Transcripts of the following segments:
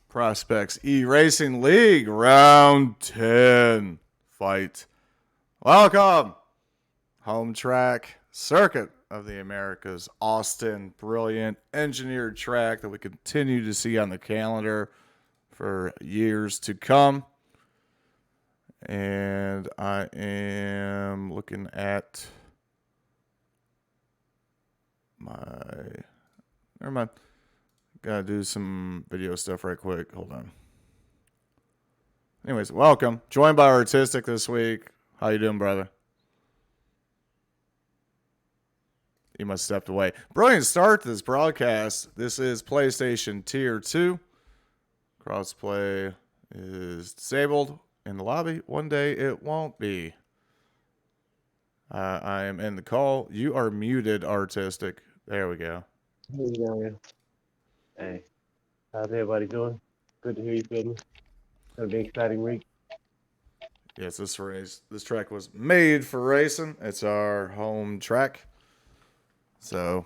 Prospects eRacing League Round 10 fight. Welcome, home track circuit of the Americas, Austin. Brilliant engineered track that we continue to see on the calendar for years to come. And I am looking at my. Never mind. Gotta do some video stuff right quick. Hold on. Anyways, welcome. Joined by Artistic this week. How you doing, brother? You must have stepped away. Brilliant start to this broadcast. This is PlayStation Tier 2. Crossplay is disabled in the lobby. One day it won't be. I am in the call. You are muted, Artistic. There we go. Hey, yeah. Hey, how's everybody doing? Good to hear you, Goodman. Gonna be an exciting week. Yes, this track was made for racing. It's our home track. So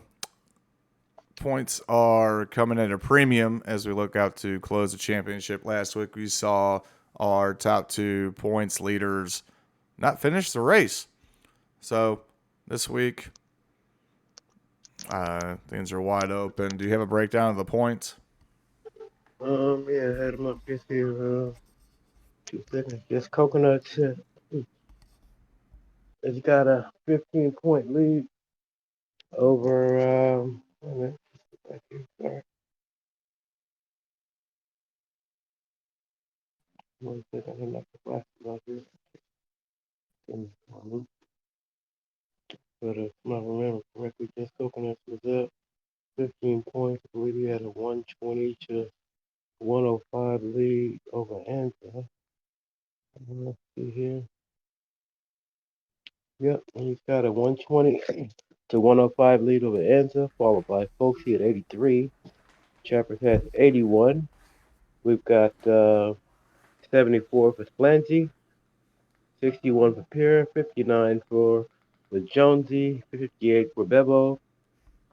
points are coming at a premium as we look out to close the championship. Last week we saw our top 2 points leaders not finish the race. So this week things are wide open. Do you have a breakdown of the points? Yeah, I had them up just here. 2 seconds. Just coconuts. It's got a 15-point lead over. Wait a minute. Back here, sorry. 1 second. I'm not the glasses out here. But if I remember correctly, just coconuts was up 15 points. I believe he had a 120 to 105 lead over Anza. Let's see here. Yep, and he's got a 120 to 105 lead over Anza, followed by Folksy at 83. Chappers has 81. We've got 74 for Splancy, 61 for Pierre, 59 for Jonesy, 58 for Bebo.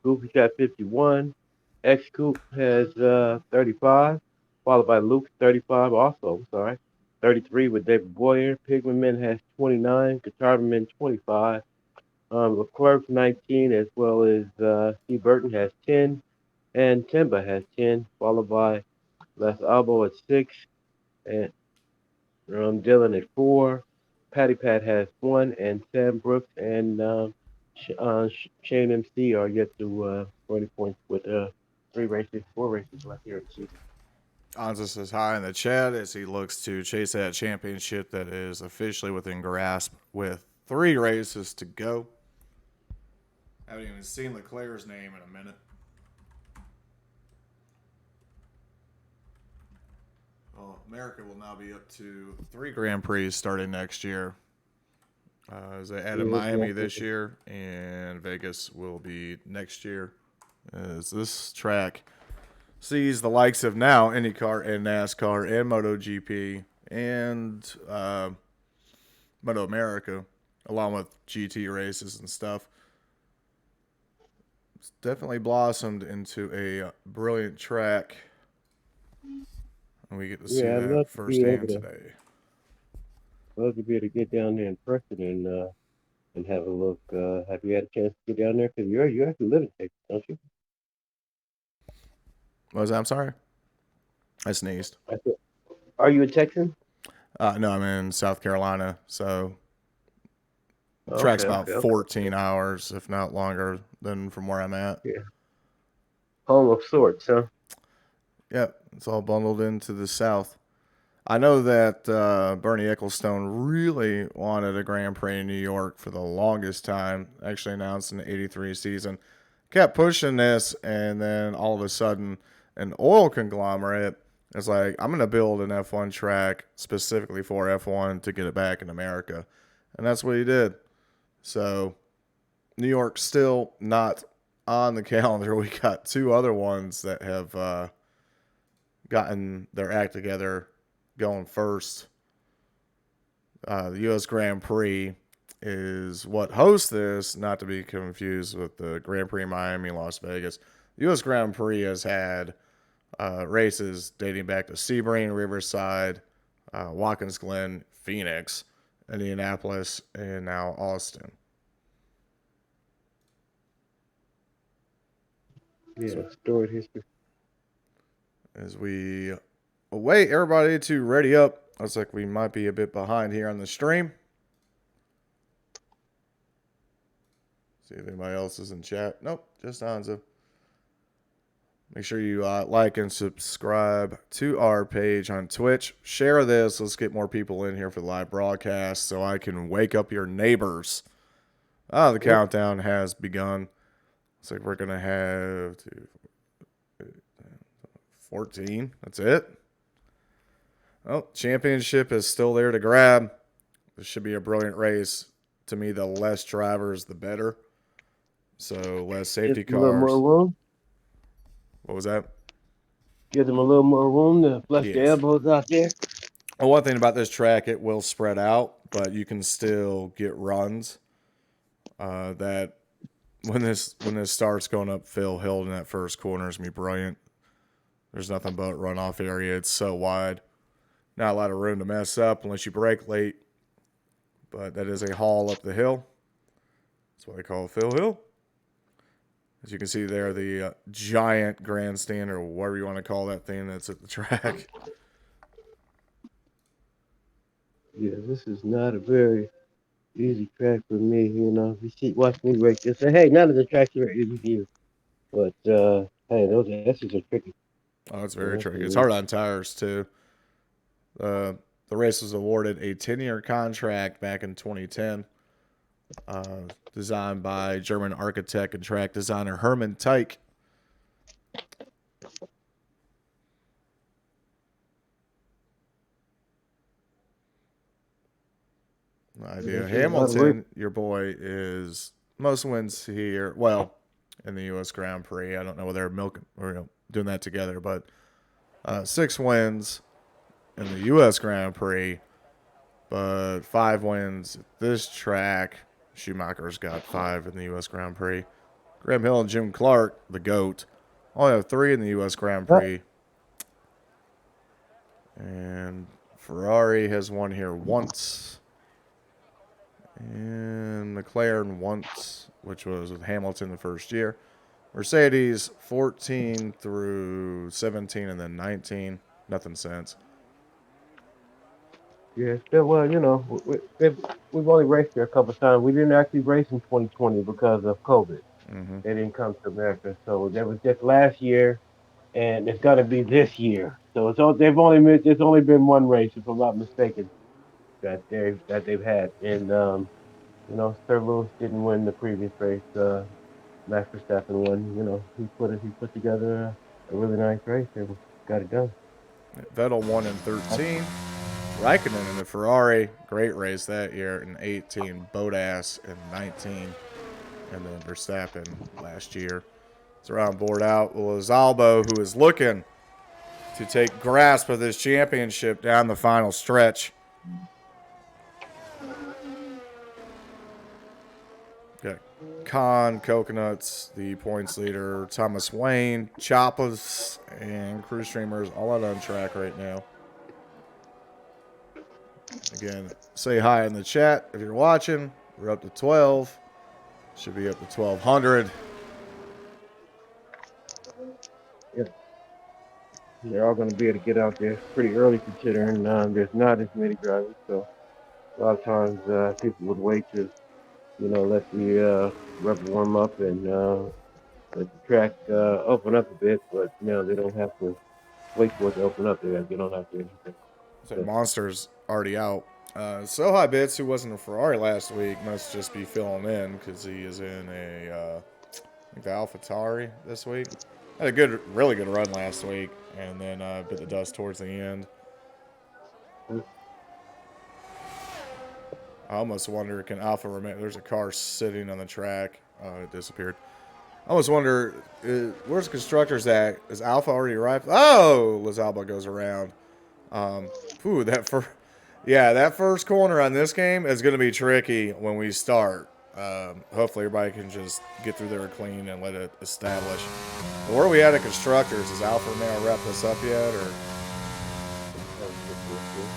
Goofy's got 51. X Coop has 35, followed by Luke 35 also, sorry. 33 with David Boyer. Pigman Man has 29. Guitar Man 25. Leclerc 19, as well as Steve Burton has 10. And Timba has 10, followed by Les Albo at 6. And Dylan at 4. Patty Pat has 1. And Sam Brooks and Shane MC are yet to 40 points with 4 races left here in the season. Anza says hi in the chat as he looks to chase that championship that is officially within grasp with 3 races to go. I haven't even seen Leclerc's name in a minute. Well, America will now be up to 3 Grand Prix starting next year. As they added Miami this year, and Vegas will be next year. As this track sees the likes of now IndyCar and NASCAR and MotoGP and Moto America, along with GT races and stuff. It's definitely blossomed into a brilliant track. And we get to see that firsthand today. I'd love to be able to get down there in person and have a look. Have you had a chance to get down there? Because you actually live in Texas, don't you? What was that? I'm sorry. I sneezed. Are you a Texan? No, I'm in South Carolina, so the track's about 14 hours, if not longer, than from where I'm at. Yeah. Home of sorts, huh? Yep, it's all bundled into the South. I know that Bernie Ecclestone really wanted a Grand Prix in New York for the longest time, actually announced in the 83 season. Kept pushing this, and then all of a sudden, an oil conglomerate is like, I'm going to build an F1 track specifically for F1 to get it back in America. And that's what he did. So, New York's still not on the calendar. We got 2 other ones that have gotten their act together going first. The U.S. Grand Prix is what hosts this, not to be confused with the Grand Prix Miami, Las Vegas. The U.S. Grand Prix has had Races dating back to Sebring, Riverside, Watkins Glen, Phoenix, Indianapolis, and now Austin. Yeah, So storied history. as we await everybody to ready up, looks like we might be a bit behind here on the stream. See if anybody else is in chat. Nope, just Anza. Make sure you like and subscribe to our page on Twitch. Share this. Let's get more people in here for the live broadcast so I can wake up your neighbors. The Yep. countdown has begun. Looks like we're going to have 14. That's it. Oh, championship is still there to grab. This should be a brilliant race. To me, the less drivers, the better. So less Give safety them a little more cars. room. What was that? Give them a little more room to flush their Yes. elbows out there. Well, one thing about this track, it will spread out, but you can still get runs. That when this starts going up Phil Hill in that first corner is gonna be brilliant. There's nothing but runoff area. It's so wide. Not a lot of room to mess up unless you brake late. But that is a haul up the hill. That's what they call Phil Hill. As you can see there, the giant grandstand or whatever you want to call that thing that's at the track. Yeah, this is not a very easy track for me. You know, if you see, watch me race, you say, hey, none of the tracks are easy for you. But hey, those S's are tricky. Oh, it's very Yeah, tricky. It's so hard on tires too. The race was awarded a 10-year contract back in 2010, designed by German architect and track designer Hermann Teich. Idea. there's a lot of race. Hamilton, your boy, is most wins here. Well, in the U.S. Grand Prix, I don't know whether they're milking or doing that together, but 6 wins in the U.S. Grand Prix, but 5 wins at this track. Schumacher's got 5 in the U.S. Grand Prix. Graham Hill and Jim Clark, the GOAT, only have 3 in the U.S. Grand Prix. And Ferrari has won here once. And McLaren once, which was with Hamilton the first year. Mercedes 14 through 17 and then 19. Nothing since. Yeah, still, well, you know, we've only raced there a couple of times. We didn't actually race in 2020 because of COVID. Mm-hmm. They didn't come to America, so that was just last year, and it's gonna be this year. So there's only been one race, if I'm not mistaken, that they've had, and you know, Sir Lewis didn't win the previous race. Max Verstappen won. You know, he put together a really nice race and got it done. Vettel won in 13. Raikkonen in the Ferrari, great race that year in 18. Bodas in 19. And then Verstappen last year. It's around board out. Lizalbo, who is looking to take grasp of this championship down the final stretch. Got Khan, Coconuts, the points leader, Thomas Wayne, Choppas, and Crew Streamers all out on track right now. Again, say hi in the chat if you're watching. We're up to 12. Should be up to 1,200. Yeah, they're all going to be able to get out there pretty early, considering there's not as many drivers. So a lot of times people would wait to, you know, let the rubber warm up and let the track open up a bit. But you know, they don't have to wait for it to open up. They don't have to. So So, Monster's already out. So High Bits, who wasn't in Ferrari last week, must just be filling in because he is in I think the AlphaTauri this week. Had a really good run last week, and then bit the dust towards the end. I almost wonder, can Alpha remain? There's a car sitting on the track. It disappeared. I almost wonder, where's the constructors at? Is Alpha already arrived? Oh, Lizalba goes around. That first corner on this game is going to be tricky when we start. Hopefully everybody can just get through there clean and let it establish. But where are we at constructors? Has Alpha Male wrapped this up yet, or Have a quick look here.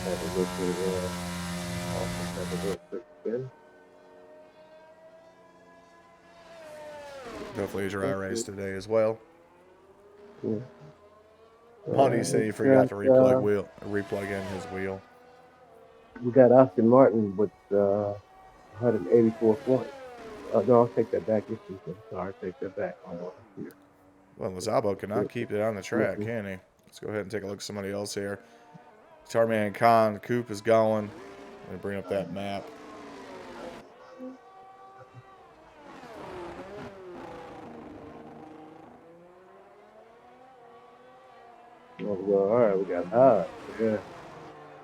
Have a look at also have a real quick spin. hopefully it's your Okay. iRace today as well? Yeah. Monty said he forgot to Got replug in his wheel. we got Austin Martin with 184 points. No, I'll take that back. I'm sorry, take that back. Hold on here. Well, Lazabo cannot keep it on the track, can he? Let's go ahead and take a look at somebody else here. Guitarman Khan, Coop is going. Let me bring up that map. All right, we got Hobbs. Yeah,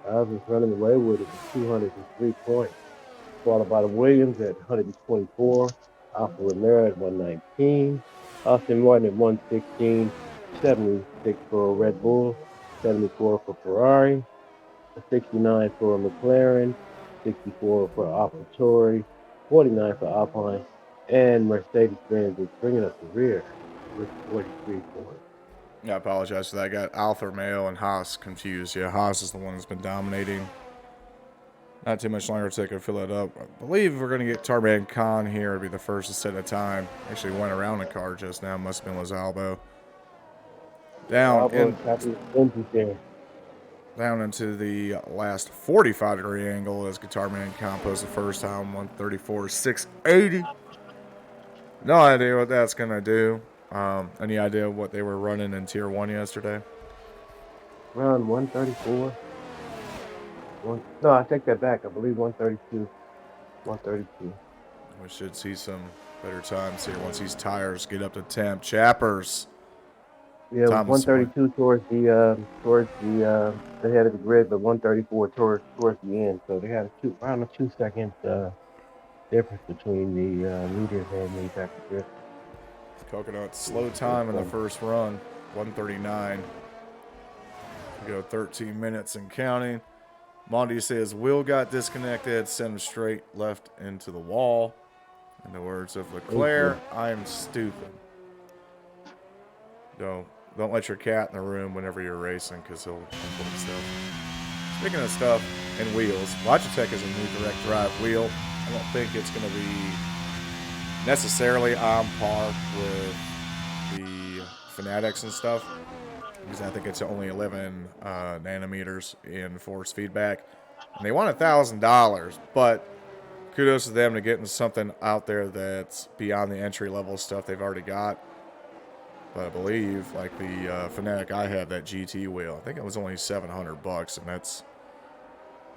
Hobbs is running away with it with 203 points. Followed by the Williams at 124. Alfa Romeo at 119. Austin Martin at 116. 76 for Red Bull. 74 for Ferrari. 69 for McLaren. 64 for AlphaTauri. 49 for Alpine. And Mercedes-Benz is bringing up the rear with 43 points. Yeah, I apologize for that. I got Alfa Romeo and Haas confused. Yeah, Haas is the one that's been dominating. Not too much longer to take fill it up. I believe we're going to get Tarban Khan here to be the first to set a time. Actually went around the car just now. Must have been Lazalbo. Down Alba in is happy with Benji there. down into the last 45-degree angle as Guitar Man compost the first time, 134.680. No idea what that's going to do. Any idea what they were running in Tier 1 yesterday? Around 134. No, I take that back. I believe 132. 132. We should see some better times here once these tires get up to temp. Chappers. Yeah, it was Thomas. 132 towards the head of the grid, but 134 towards the end. So they had around a 2 second difference between the leaders and the back of the grid. Coconut slow time in the first run, 139. We go 13 minutes and counting. Monty says Will got disconnected, sent him straight left into the wall. In the words of Leclerc, I am stupid. Don't let your cat in the room whenever you're racing because he'll unload stuff. Speaking of stuff and wheels, Logitech is a new direct drive wheel. I don't think it's going to be necessarily on par with the Fanatics and stuff because I think it's only 11 nanometers in force feedback. And they want $1,000, but kudos to them to getting something out there that's beyond the entry level stuff they've already got. But I believe, like the Fanatic I have, that GT wheel, I think it was only $700, and that's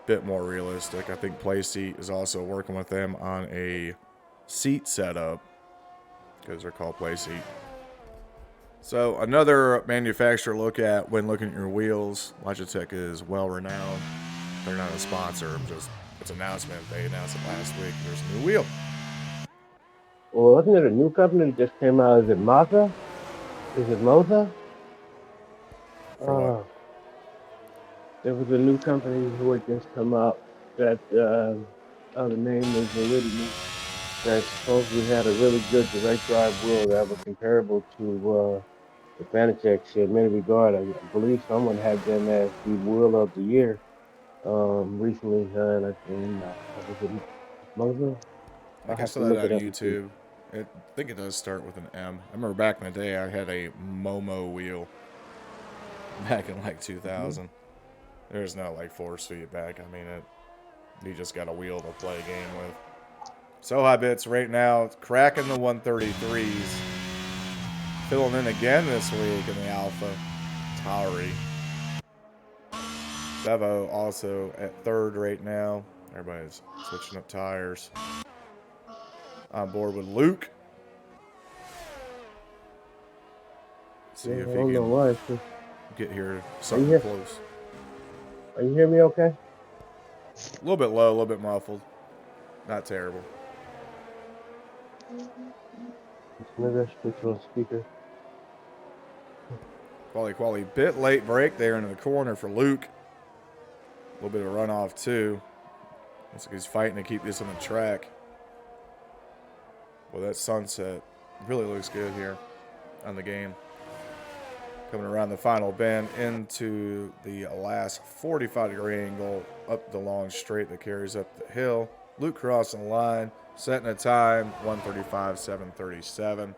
a bit more realistic. I think Playseat is also working with them on a seat setup because they're called Playseat. So another manufacturer look at when looking at your wheels. Logitech is well renowned. They're not a sponsor. It's an announcement. They announced it last week. There's a new wheel. Well, wasn't it a new company that just came out? Is it Mazda? Is it Moza? For what? There was a new company who had just come out that the name is eluding me. That supposedly had a really good direct drive wheel that was comparable to the Fanatec in many regard. I believe someone had them as the wheel of the year recently, and was it Moza? I I'll think I have to saw that look it on up and see. YouTube. I think it does start with an M. I remember back in the day I had a Momo wheel back in like 2000. There's no like force feedback. I mean, you just got a wheel to play a game with. So high bits right now, cracking the 133s. Filling in again this week in the Alpha Tauri. Bevo also at third right now. Everybody's switching up tires. On board with Luke. See Yeah, if I he don't know can why. get here Are you something here? close. Are you hearing me okay? A little bit low, a little bit muffled. Not terrible. Maybe I should put you on speaker. Quali. Bit late break there into the corner for Luke. A little bit of runoff too. Looks like he's fighting to keep this on the track. Well, that sunset really looks good here on the game. Coming around the final bend into the last 45-degree angle up the long straight that carries up the hill. Luke crossing the line, setting a time 1:35.737.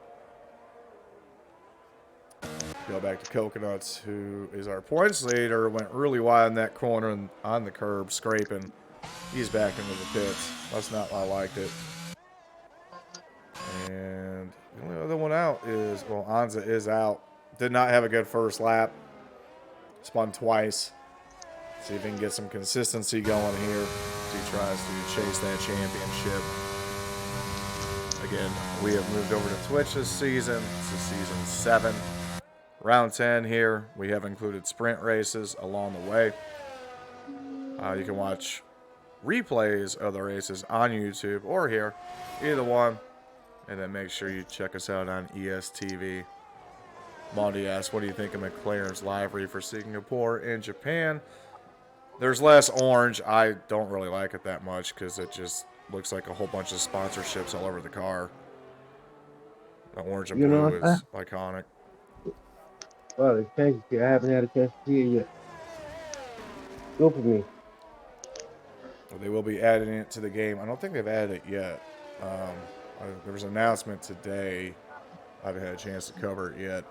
Go back to Coconuts, who is our points leader. Went really wide in that corner and on the curb, scraping. He's back into the pits. That's not why I liked it. And the only other one out is, well, Anza is out. Did not have a good first lap. Spun twice. See if he can get some consistency going here as he tries to chase that championship. Again, we have moved over to Twitch this season. This is season 7. Round 10 here. We have included sprint races along the way. You can watch replays of the races on YouTube or here. Either one. And then make sure you check us out on ESTV. Mondi asks, what do you think of McLaren's livery for Singapore and Japan? There's less orange. I don't really like it that much because it just looks like a whole bunch of sponsorships all over the car. The orange and blue is iconic. Well, thank you. I haven't had a chance to see it yet. Go for me. Well, they will be adding it to the game. I don't think they've added it yet. There was an announcement today. I haven't had a chance to cover it yet.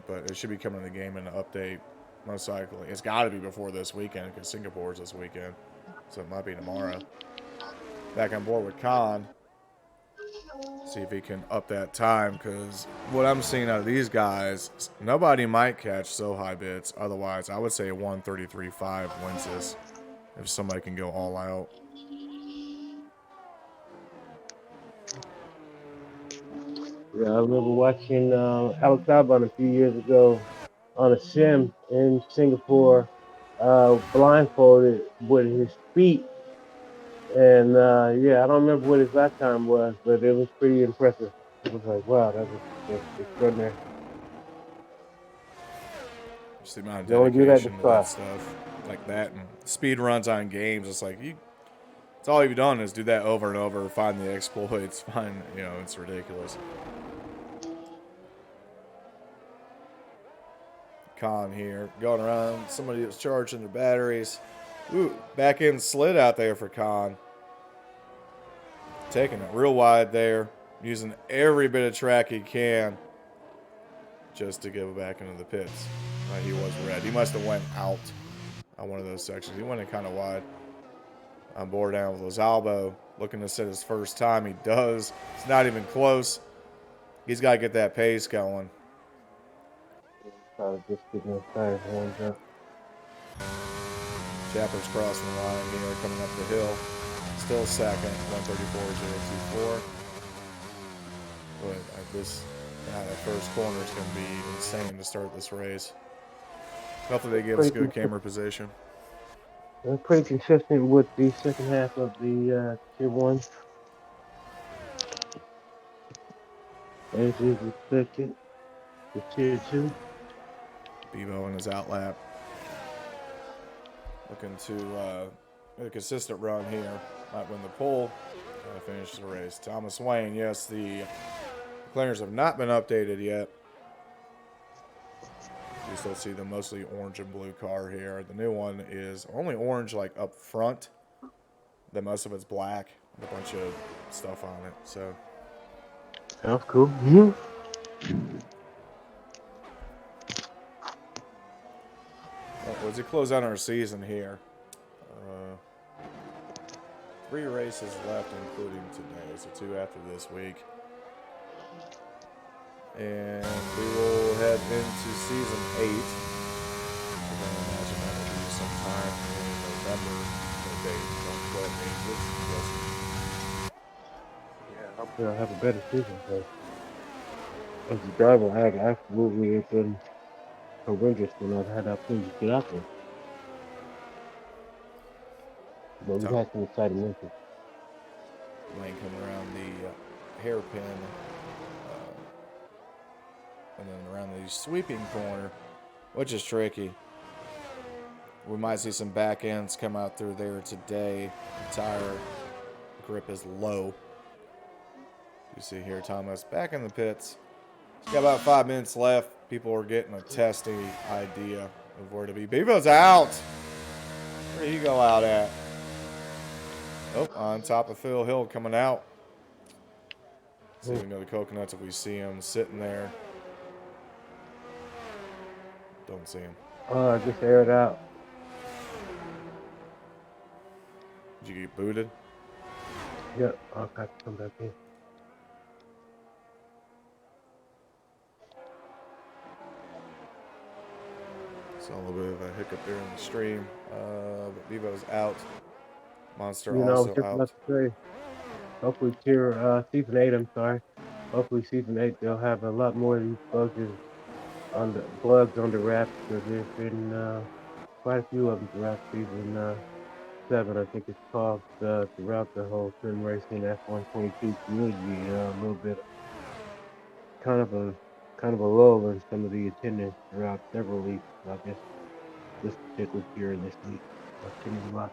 But it should be coming to the game in an update, most likely. It's got to be before this weekend because Singapore's this weekend. So it might be tomorrow. Back on board with Khan. See if he can up that time because what I'm seeing out of these guys, nobody might catch so high bits. Otherwise, I would say 1:33.5 wins this if somebody can go all out. Yeah, I remember watching Alex Albon a few years ago on a sim in Singapore, blindfolded with his feet. And yeah, I don't remember what his lap time was, but it was pretty impressive. It was like, wow, that's extraordinary. Just the amount of You only do that to dedication to that try. stuff, like that, and speed runs on games. It's like it's all you've done is do that over and over, find the exploits, find it's ridiculous. Con here, going around. Somebody was charging their batteries. Ooh, back end slid out there for Con. Taking it real wide there, using every bit of track he can just to go back into the pits. He was red. He must have went out on one of those sections. He went in kind of wide. On board down with Lozalbo, looking to set his first time. He does. It's not even close. He's got to get that pace going. Try to just get those tires warmed up. Chapper's crossing the line here, coming up the hill. Still second, 1:34.024. But that first corner is going to be insane to start this race. Hopefully they give us good camera position. They're pretty consistent with the second half of the Tier 1. As is expected, the Tier 2. Bevo in his outlap. Looking to a consistent run here. Might win the pole. Finishes the race. Thomas Wayne, yes, the McLarens have not been updated yet. You still see the mostly orange and blue car here. The new one is only orange like up front. Then most of it's black with a bunch of stuff on it. So Sounds cool. Mm-hmm. well, as we close out our season here, 3 races left, including today. So 2 after this week. And we will head into season 8. I'm going to imagine that will be sometime in November. Okay, don't quit me. Yeah, hopefully I'll have a better season. But as a driver, I have absolutely been horrendous when I've had opportunity to get out there. But we've had some exciting races. Lane coming around the hairpin and then around the sweeping corner, which is tricky. We might see some back ends come out through there today. The tire grip is low. You see here, Thomas back in the pits. He's got about 5 minutes left. People are getting a testy idea of where to be. Bevo's out. Where did he go out at? Oh, on top of Phil Hill coming out. See if we know the coconuts if we see him sitting there. Don't see him. Just aired out. Did you get booted? Yep, I'll have to come back in. Saw a little bit of a hiccup there in the stream. But Bevo's out. Monster You know, I was also just about out. to say, hopefully season 8, I'm sorry. Hopefully season 8, they'll have a lot more of these bugs on the wraps, because there's been quite a few of them throughout season 7, I think it's called, throughout the whole sim racing F122 community. A little bit, kind of a lull in some of the attendance throughout several weeks. I guess this particular year and this week, attending a lot.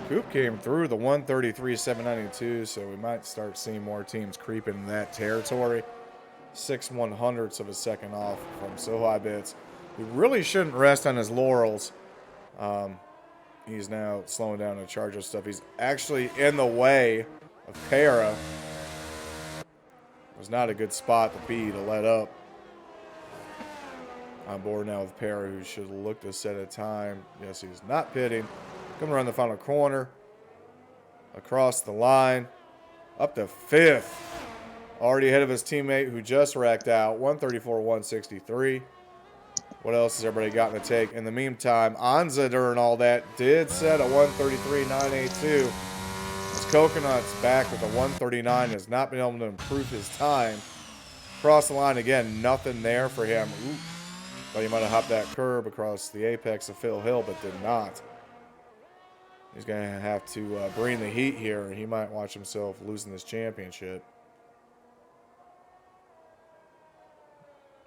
Coop came through the 133.792, so we might start seeing more teams creep in that territory. 6/100ths of a second off from Sohai Bits, who really shouldn't rest on his laurels. He's now slowing down the Charger stuff. He's actually in the way of Para. It was not a good spot to be to let up. On board now with Para, who should look to set a time. Yes, he's not pitting. Coming around the final corner. Across the line. Up to 5th. Already ahead of his teammate who just racked out. 134.163. What else has everybody got in the take? In the meantime, Anza during all that did set a 133.982. As Coconuts back with a 139 has not been able to improve his time. Across the line again, nothing there for him. Ooh. Thought he might have hopped that curb across the apex of Phil Hill, but did not. He's going to have to bring the heat here, and he might watch himself losing this championship.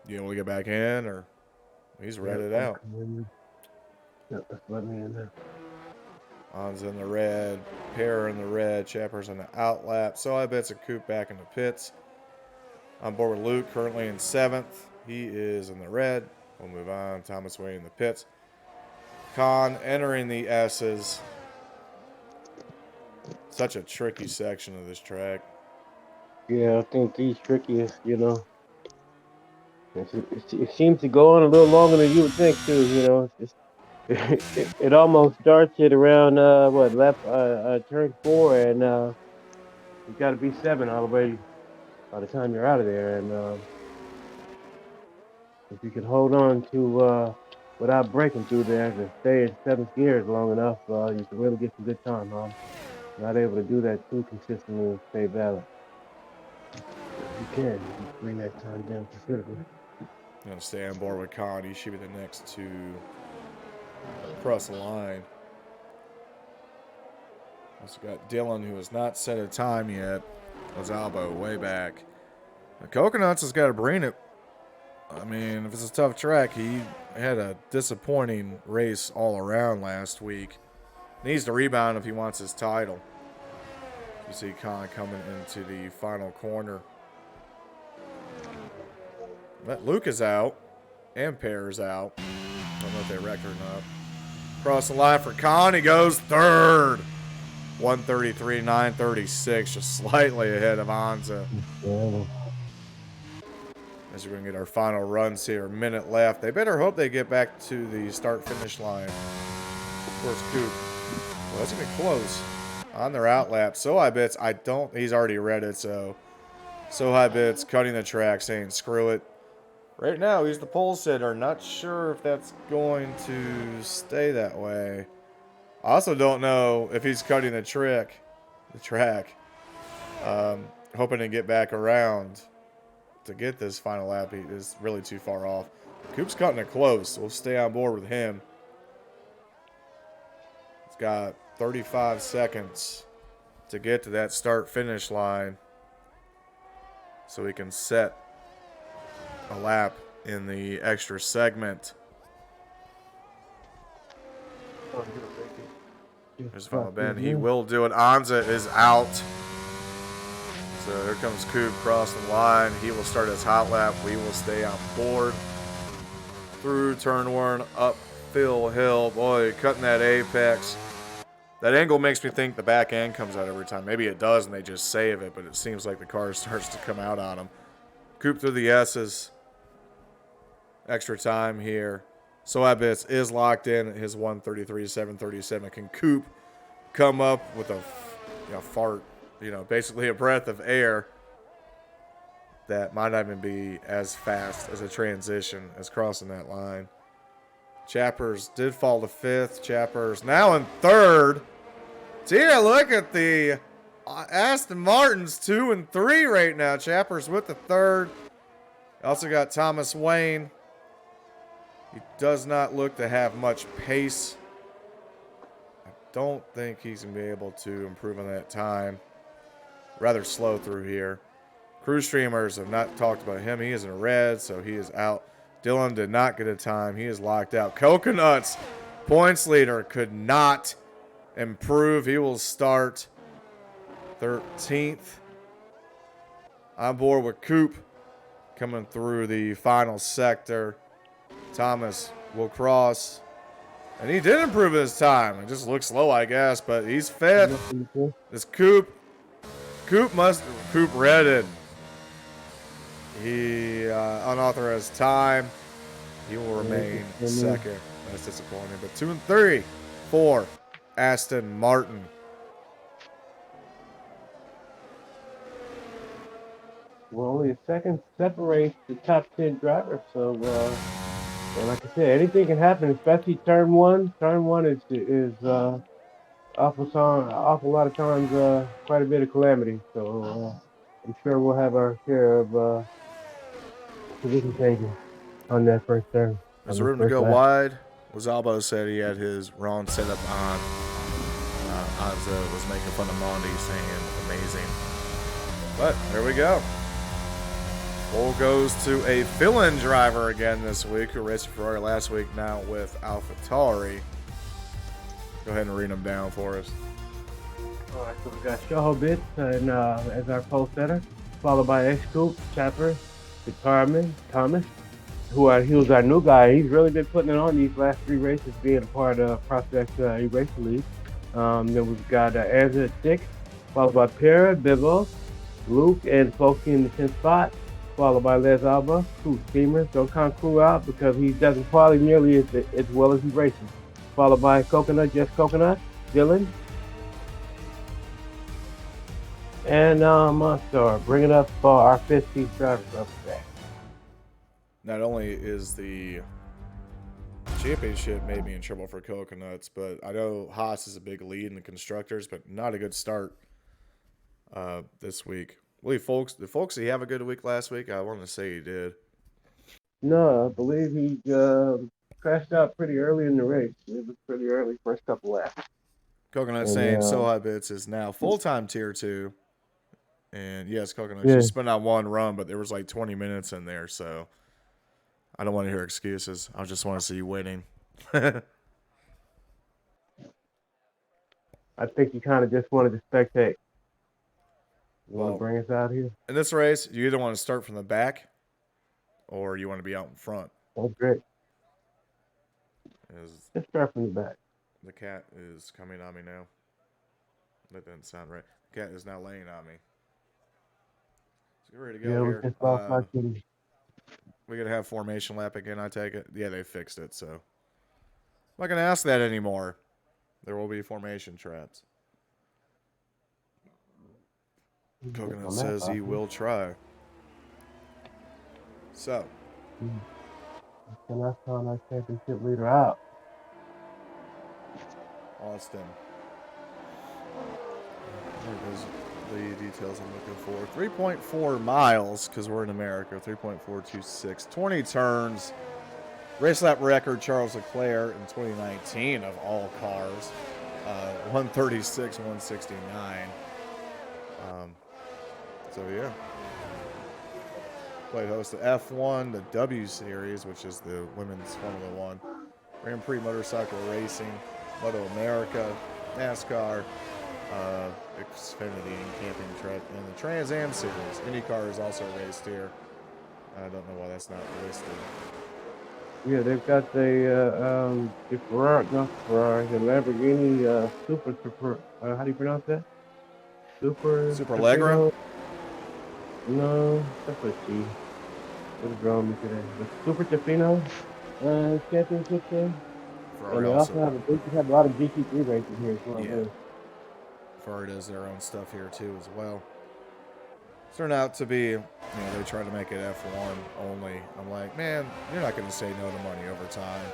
You able to get back in, or he's read it out. Yep, let me in there. On's in the red, Pear in the red, Chapper's in the outlap. So I bet's a Coop back in the pits. On board with Luke, currently in 7th. He is in the red. We'll move on. Thomas Way in the pits. Khan entering the S's. Such a tricky section of this track. Yeah, I think these trickiest, it seems to go on a little longer than you would think too. It almost starts at around turn 4, and you got to be 7 all the way by the time you're out of there. And if you can hold on to without breaking through there to stay in 7th gear long enough, you can really get some good time. Not able to do that too consistently and stay valid. You can bring that time down considerably. Going to stay on board with Khan. He should be the next to cross the line. Also got Dylan, who has not set a time yet. Ozalbo way back. The Coconuts has got to bring it. I mean, if it's a tough track, he had a disappointing race all around last week. Needs to rebound if he wants his title. You see Khan coming into the final corner. But Luke is out. And Pear's out. I don't know if they wrecked or not. Cross the line for Khan. He goes 3rd. 133.936. Just slightly ahead of Anza. Yeah. As we're going to get our final runs here. A minute left. They better hope they get back to the start-finish line. Where's Coop? Well, that's going to be close. On their outlap. Sohai Bits, he's already read it, so Sohai Bits cutting the track, saying screw it. Right now, he's the pole sitter. Not sure if that's going to stay that way. I also don't know if he's cutting the track. Hoping to get back around to get this final lap. He is really too far off. Coop's cutting it close. We'll stay on board with him. He's got 35 seconds to get to that start-finish line so he can set a lap in the extra segment. There's Final Ben. He will do it. Anza is out. So here comes Coop crossing the line. He will start his hot lap. We will stay on board. Through turn one, up Phil Hill. Boy, cutting that apex. That angle makes me think the back end comes out every time. Maybe it does and they just save it, but it seems like the car starts to come out on him. Coop through the S's. Extra time here. Soabitz is locked in at his 133.737. Can Coop come up with a fart, basically a breath of air that might not even be as fast as a transition as crossing that line? Chappers did fall to fifth. Chappers now in third. Tia, look at the Aston Martins 2 and 3 right now. Chappers with the third. Also got Thomas Wayne. He does not look to have much pace. I don't think he's going to be able to improve on that time. Rather slow through here. Crew streamers have not talked about him. He is in red, so he is out. Dylan did not get a time. He is locked out. Coconuts, points leader, could not improve. He will start 13th. On board with Coop coming through the final sector. Thomas will cross. And he did improve his time. It just looks slow, I guess, but he's fifth. This Coop redded. He unauthorized time. He will remain second. That's disappointing. But 2 and 3 for Aston Martin. Well, only a second separates the top 10 drivers. So, and like I said, anything can happen, especially turn one. Turn one is awful lot of times quite a bit of calamity. So I'm sure we'll have our share of position changes on that first turn. There's room to go wide. Lizalbo said he had his wrong setup on. Anza was making fun of Mondi, saying amazing. But there we go. Bull goes to a fill-in driver again this week, who raced Ferrari last week, now with AlphaTauri. Go ahead and read them down for us. All right, so we got Shahobit as our pole setter, followed by X-Scoop, Chapper, the Carmen, Thomas, he was our new guy. He's really been putting it on these last 3 races, being a part of Prospect eRacing League. Then we've got Anza at 6, followed by Pera, Bivo, Luke, and Folky in the 10th spot, followed by Les Alba, Crew Steamers. Don't count Crew out because he doesn't qualify nearly as well as he races. Followed by Coconut, Just Coconut, Dylan, and Monster. Bring it up for our 15th driver up there. Not only is the championship maybe in trouble for Coconuts, but I know Haas is a big lead in the constructors, but not a good start this week. Did Folksy have a good week last week? I want to say he did. No, I believe he crashed out pretty early in the race. It was pretty early, first couple laps. Coconut saying Sohabitz is now full-time tier 2. And yes, Coconut, she spent out one run, but there was like 20 minutes in there, so I don't want to hear excuses. I just want to see you winning. I think you kind of just wanted to spectate. You want to bring us out here? In this race, you either want to start from the back or you want to be out in front. That's great. Let's start from the back. The cat is coming on me now. That doesn't sound right. The cat is now laying on me. So we're ready to go here. We're going to have formation lap again, I take it. Yeah, they fixed it, so I'm not going to ask that anymore. There will be formation traps. Coconut says he will try. So. The last time our championship leader out. Austin. There's the details I'm looking for. 3.4 miles, because we're in America. 3.426. 20 turns. Race lap record, Charles Leclerc in 2019 of all cars. 136, 169. So, yeah. Played host the F1, the W Series, which is the women's Formula One, Grand Prix motorcycle racing, Moto America, NASCAR, Xfinity and camping truck in the Trans Am Series. IndyCar is also raced here. I don't know why that's not listed. Yeah, they've got the Ferrari, not Ferrari, the Lamborghini Super. How do you pronounce that? Super Super Allegra? Tofino? No, that's what T. What is wrong with me today? The Super Tofino championship thing. And Ferrari they also, also have a lot of GT3 racing here as well. yeah, Too. Ferrari does their own stuff here too as well. It's turned out to be, they try to make it F1 only. I'm like, man, you're not going to say no to money over time.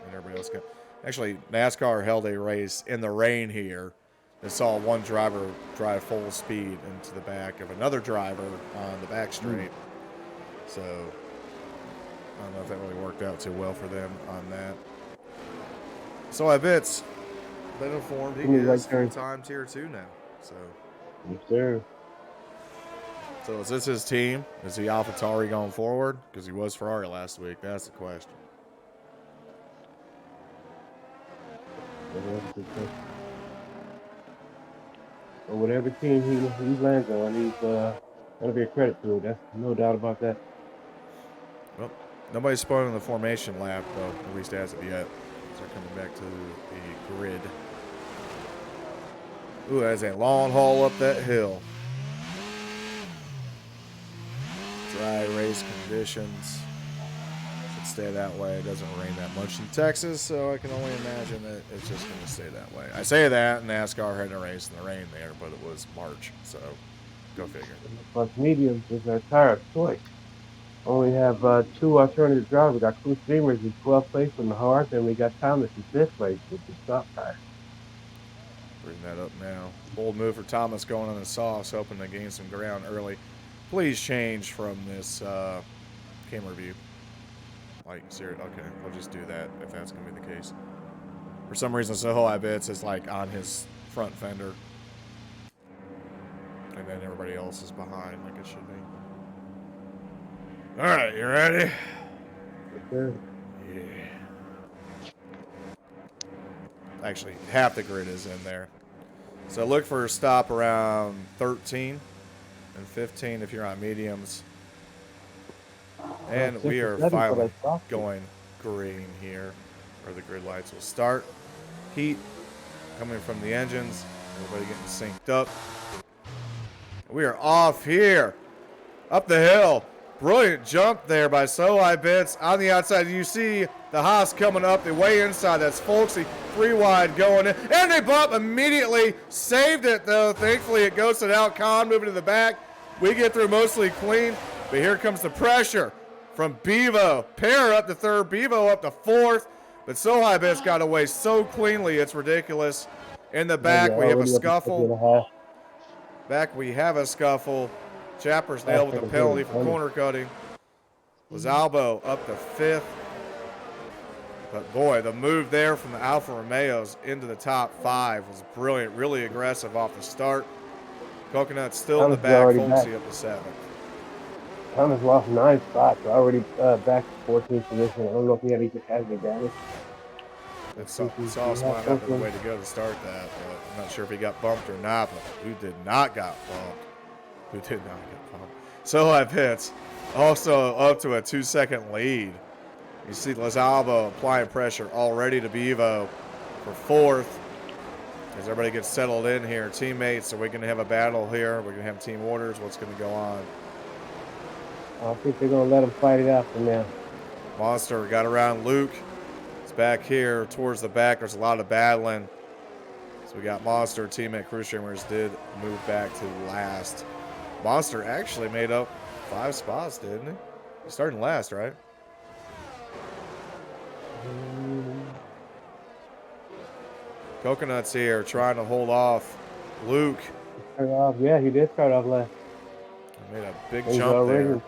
And everybody else can. Actually, NASCAR held a race in the rain here and saw one driver drive full speed into the back of another driver on the back straight. So, I don't know if that really worked out too well for them on that. So, I bet's been informed he Too many right is turns. full-time Tier 2 now. So, Yes, sir. So is this his team? Is he AlphaTauri going forward? Because he was Ferrari last week. That's the question. But whatever team he lands on, he's gonna be a credit to it. That's no doubt about that. Well, nobody's spotting the formation lap, though, at least as of yet. So they're coming back to the grid. Ooh, that's a long haul up that hill. Dry race conditions. Should stay that way. It doesn't rain that much in Texas, so I can only imagine that it's just going to stay that way. I say that, NASCAR had a race in the rain there, but it was March, so go figure. Plus, mediums is our tire of choice. Only have two alternative drivers. We got Cruz Streamers in 12th place in the hard, and we got Thomas in 5th place with the soft tire. Bring that up now. Bold move for Thomas going on the softs, hoping to gain some ground early. Please change from this camera view. Like, seriously, okay, we'll just do that if that's going to be the case. For some reason, Soho, I bet, is like on his front fender. And then everybody else is behind like it should be. All right, you ready? Sure. Yeah. Actually, half the grid is in there. So look for a stop around 13 and 15 if you're on mediums. And we are finally going green here, where the grid lights will start. Heat coming from the engines. Everybody getting synced up. We are off here. Up the hill. Brilliant jump there by So Bits on the outside. You see the Haas coming up the way inside. That's Folksy. 3 wide going in. And they bump immediately. Saved it, though. Thankfully, it ghosted out. Khan moving to the back. We get through mostly clean. But here comes the pressure from Bevo. Pair up to third. Bevo up to fourth. But So Bits got away so cleanly, it's ridiculous. In the back, we have a scuffle. Back, we have a scuffle. Chapper's nailed with a penalty for corner cutting. Lizalbo up to fifth. But boy, the move there from the Alfa Romeos into the top 5 was brilliant. Really aggressive off the start. Coconut still in the back. Folksy up to 7th. Thomas lost 9 spots. Already back to 14th position. I don't know if he had any damage. That Sauce might have been the way to go to start that, but I'm not sure if he got bumped or not. But who did not got bumped? Who did not get bumped? So Pitts also up to a 2-second lead. You see Lizalbo applying pressure already to Bevo for fourth. As everybody gets settled in here, teammates, are we going to have a battle here? We're going to have team orders. What's going to go on? I think they're going to let him fight it out for now. Monster got around Luke. It's back here towards the back. There's a lot of battling. So we got Monster. Teammate Crew Streamers did move back to last. Monster actually made up 5 spots, didn't he? He's starting last, right? Coconut's here trying to hold off Luke. Yeah, he did start off last. He made a big jump there.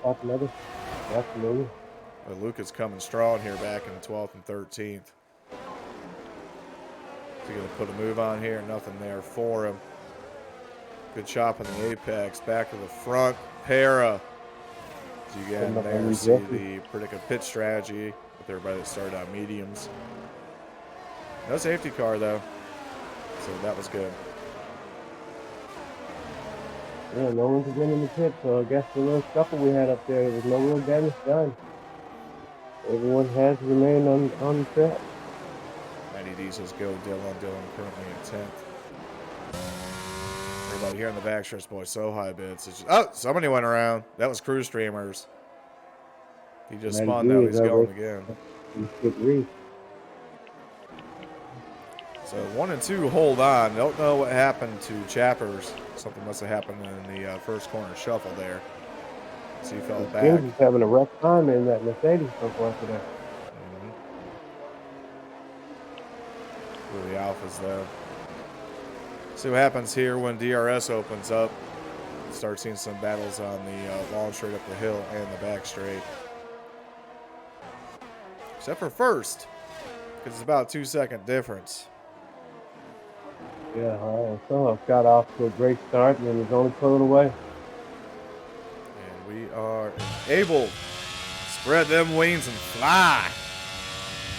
Absolutely. But Luke is coming strong here back in 12th and 13th. Is he going to put a move on here? Nothing there for him. Good chop on the apex. Back to the front. Para. As you get in there, see the predictive pit strategy with everybody that started on mediums. No safety car, though. So that was good. Yeah, no one's been in the pit, so I guess the little scuffle we had up there was no real damage done. Everyone has remained on the track. 90 D says go Dylan. Dylan currently in 10th. Everybody here in the backstretch, boy, so high bits. It's just, oh, somebody went around. That was Crew Streamers. He just Matty spun D though. is He's over going again. in pit race. So 1 and 2 hold on. Don't know what happened to Chappers. Something must have happened in the first corner shuffle there. So he fell back. James is having a rough time in that Mercedes so far today. Really alphas though. See what happens here when DRS opens up. Start seeing some battles on the long straight up the hill and the back straight. Except for first, because it's about a 2-second difference. Yeah, so I've got off to a great start and then he's only pulling away. And we are able to spread them wings and fly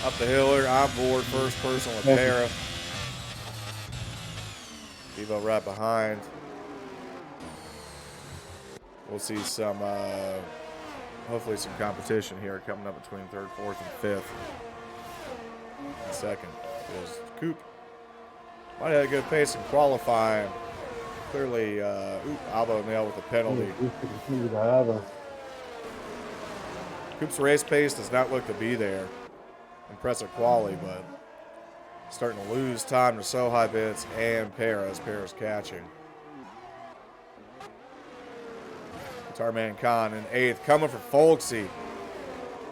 up the hill here. On board, first person with Para. Evo right behind. We'll see some, hopefully some competition here coming up between third, fourth, and fifth. And second is Coop. Might have a good pace in qualifying. Clearly, Albo nailed with the penalty. Coop's race pace does not look to be there. Impressive quality, but starting to lose time to so high bits and Paris. Paris catching. Guitar Man Khan in 8th, coming for Folksy.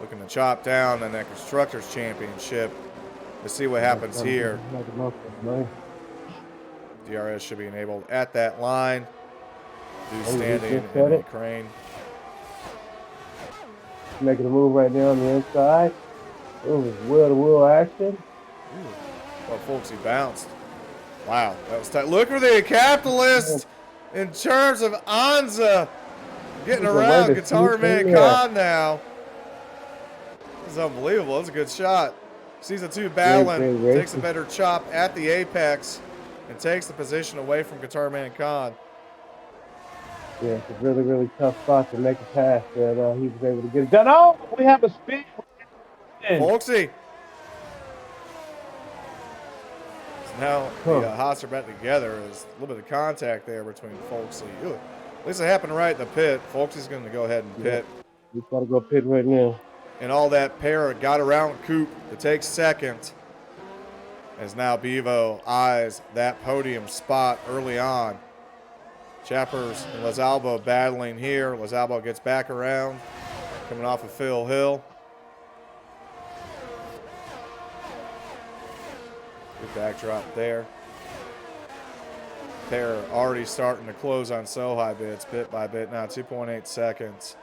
Looking to chop down in that Constructors Championship. Let's see what happens here. DRS should be enabled at that line. Dude standing in a crane. Making a move right now on the inside. It was wheel-to-wheel action. Well, Folksy bounced. Wow, that was tight. Look for the capitalist in terms of Anza getting around Guitar Man Khan now. This is unbelievable. That's a good shot. Sees the two battling, takes a better chop at the apex, and takes the position away from Guitar Man Khan. Yeah, it's a really, really tough spot to make a pass, and he was able to get it done. Oh, we have a spin. Folksy. So now the Haas are back together. There's a little bit of contact there between Folksy. Ooh, at least it happened right in the pit. Folksy's going to go ahead and pit. He's got to go pit right now. And all that pair got around Coop to take second. As now Bevo eyes that podium spot early on. Chappers and Lizalbo battling here. Lizalbo gets back around, coming off of Phil Hill. Good backdrop there. Pair already starting to close on so high bits, bit by bit now, 2.8 seconds.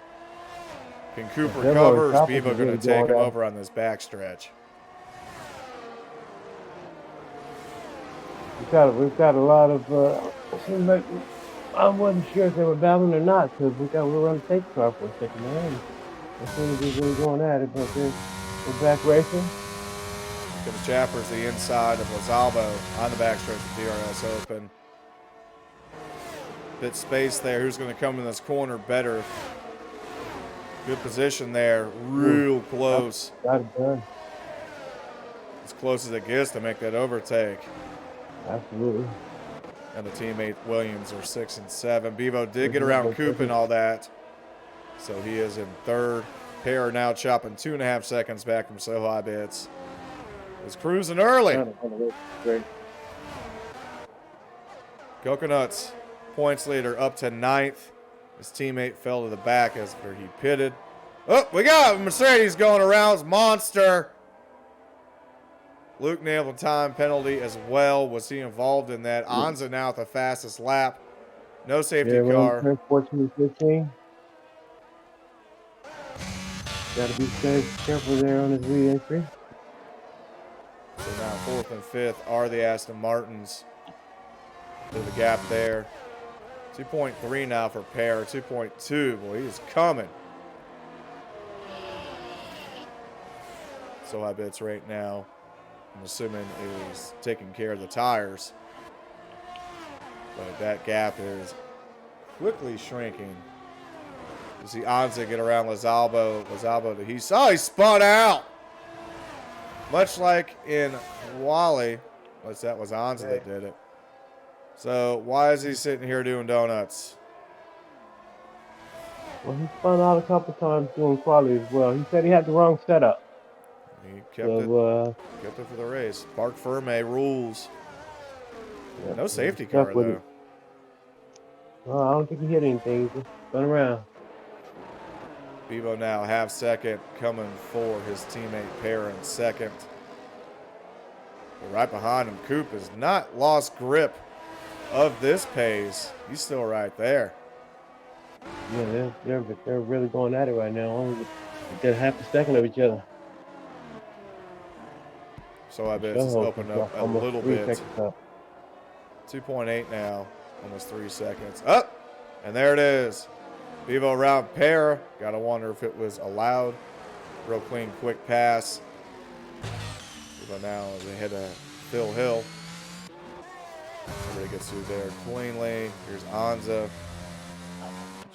Can Coop recover, or is Bevo going to take him over on this backstretch? We've got a lot of, seems like I wasn't sure if they were battling or not, because we were on the safety car for a second there. As soon as we were going at it, but then we're back racing. Comes Chappers the inside of Lizalbo on the backstretch with DRS open. Bit space there. Who's going to come in this corner better? Good position there. Real close. Got it done. As close as it gets to make that overtake. Absolutely. And the teammate Williams are 6 and 7. Bevo did get around Coop and all that. So he is in third. Pair now chopping 2.5 seconds back from so high bits. Is cruising early. Coconuts, points leader, up to 9th. His teammate fell to the back after he pitted. Oh, we got Mercedes going around. It's Monster. Luke nailed a time penalty as well. Was he involved in that? Anza now at the fastest lap. No safety car. 14 and 15. Got to be careful there on his re-entry. So now 4th and 5th are the Aston Martins. There's the gap there. 2.3 now for Pair. 2.2. Boy, he is coming. So high bits right now. I'm assuming is taking care of the tires. But that gap is quickly shrinking. You see Anza get around Lazalbo. Lazalbo, he spun out. Much like in Wally. That was Anza that did it. So why is he sitting here doing donuts? Well, he spun out a couple times doing quality as well. He said he had the wrong setup. He kept it for the race. Parc Ferme rules. Yeah, No safety stuck car, with though. it. Well, I don't think he hit anything. He just spun around. Bevo now half second, coming for his teammate Pear in second. But right behind him, Coop has not lost grip of this pace. He's still right there. Yeah, they're really going at it right now. Only within half a second of each other. So I bet it's Show opened up a almost little 3 bit. seconds up. 2.8 now, almost 3 seconds. Up, and there it is. Bevo around Pear. Gotta wonder if it was allowed. Real clean, quick pass. Bevo now they hit a Phil Hill. Everybody gets through there cleanly. Here's Anza.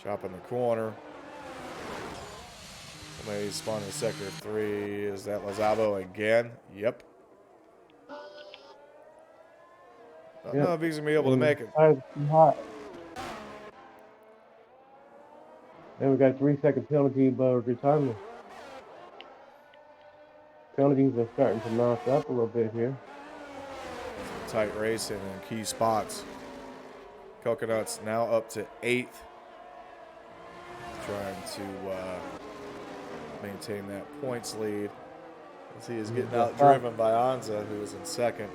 Chop in the corner. Maybe spun in sector 3. Is that Lazabo again? Yep. Don't know if he's going to be able to make it. Hot. Then we got 3-second penalty, but retirement. Penalties are starting to mount up a little bit here. Tight racing in key spots. Coconuts now up to 8th. Trying to maintain that points lead. As he is getting outdriven by Anza, who is in second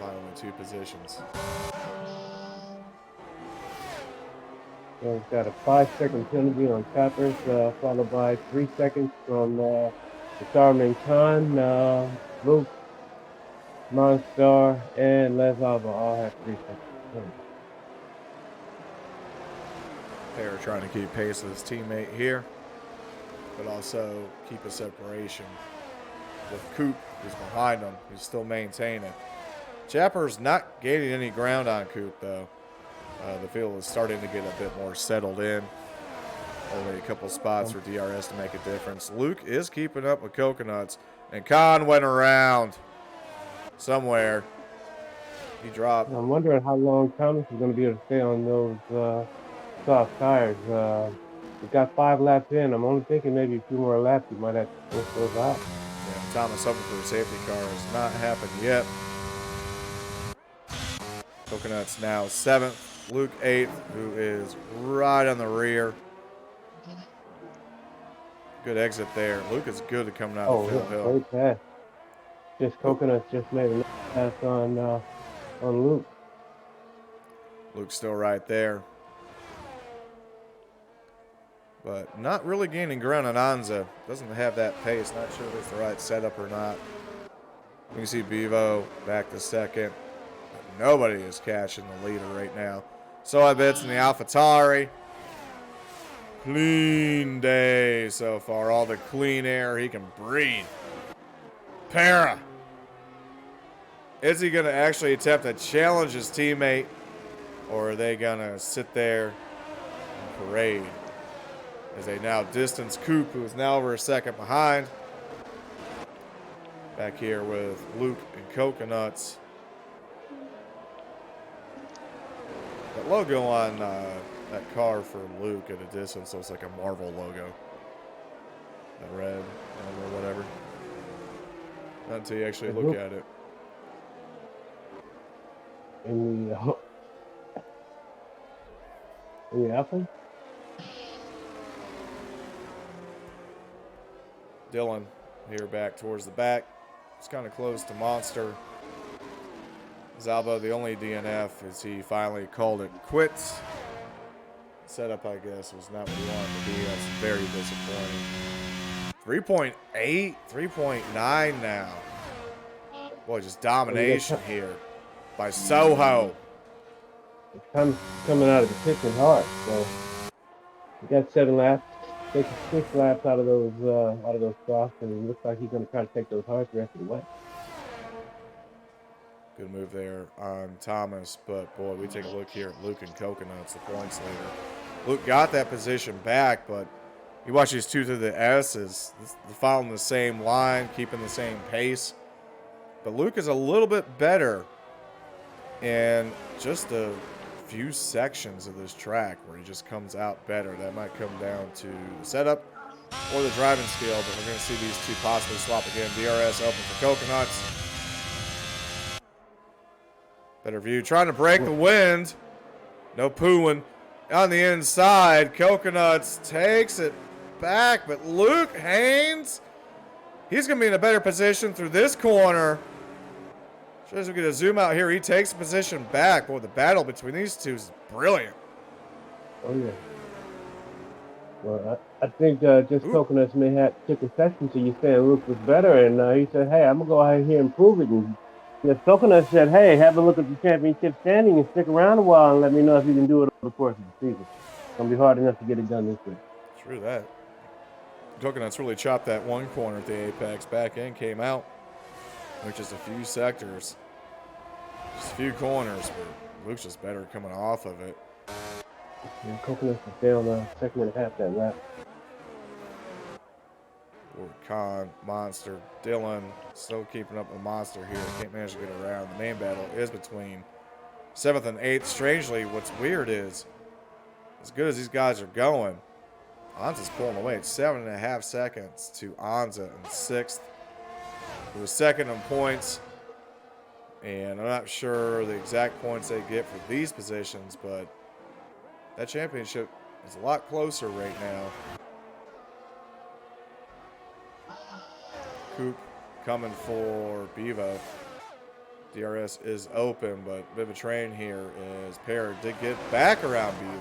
by only 2 positions. So we've got a 5-second penalty on Peppers, followed by 3 seconds from Starman Khan, Luke, Monstar, and Les Alba all have 3 seconds. Pear trying to keep pace with his teammate here, but also keep a separation with Coop, who's behind him. He's still maintaining. Chapper's not gaining any ground on Coop, though. The field is starting to get a bit more settled in. Only a couple spots for DRS to make a difference. Luke is keeping up with Coconuts, and Khan went around somewhere. He dropped. I'm wondering how long Thomas is going to be able to stay on those soft tires. We've got 5 laps in. I'm only thinking maybe a few more laps. You might have to push those out. Yeah, Thomas hoping for a safety car has not happened yet. Coconuts now 7th. Luke 8th, who is right on the rear. Good exit there. Luke is good at coming out of Phil Hill. Great pass. Coconuts just made a pass on Luke. Luke's still right there. But not really gaining ground on Anza. Doesn't have that pace. Not sure if it's the right setup or not. You can see Bevo back to second. But nobody is catching the leader right now. So I bet it's in the AlphaTauri. Clean day so far. All the clean air he can breathe. Para. Is he going to actually attempt to challenge his teammate? Or are they going to sit there and parade? As they now distance Coop, who is now over a second behind. Back here with Luke and Coconuts. That logo on that car for Luke at a distance looks like a Marvel logo. That red or whatever. Not until you actually look at it. In the apple? Dylan here back towards the back. It's kind of close to Monster. Zalba, the only DNF, as he finally called it quits. Setup, I guess, was not what he wanted to be. That's very disappointing. 3.8, 3.9 now. Boy, just domination here by Soho. It's coming out of the pits and hard. So we got 7 laps. Taking 6 laps out of those softs, and it looks like he's going to try to take those hards the rest of the way. Good move there on Thomas. But, boy, we take a look here at Luke and Coconuts, the points leader. Luke got that position back, but you watch these two through the S's. They're following the same line, keeping the same pace. But Luke is a little bit better in just a few sections of this track where he just comes out better. That might come down to the setup or the driving skill, but we're going to see these two possibly swap again. DRS open for Coconuts. Better view. Trying to break the wind. No pooing. On the inside, Coconuts takes it back, but Luke Haynes, he's going to be in a better position through this corner. As we get a zoom out here, he takes the position back. Boy, the battle between these two is brilliant. Oh, yeah. Well, I think just Coconuts may have took exception to you saying Luke was better, and he said, hey, I'm going to go out here and prove it. And just Coconuts said, hey, have a look at the championship standing and stick around a while and let me know if you can do it over the course of the season. It's going to be hard enough to get it done this week. True that. Coconuts really chopped that one corner at the apex. Back in, came out, which is a few sectors. Just a few corners, but Luke's just better coming off of it. Yeah, Coconuts is down second and a half that lap. Khan, Monster, Dylan, still keeping up with Monster here. Can't manage to get around. The main battle is between 7th and 8th. Strangely, what's weird is, as good as these guys are going, Anza's pulling away. It's 7.5 seconds to Anza in 6th. He was second in points. And I'm not sure the exact points they get for these positions, but that championship is a lot closer right now. Coop coming for Bevo. DRS is open, but bit of a train here is Parrot did get back around Bevo.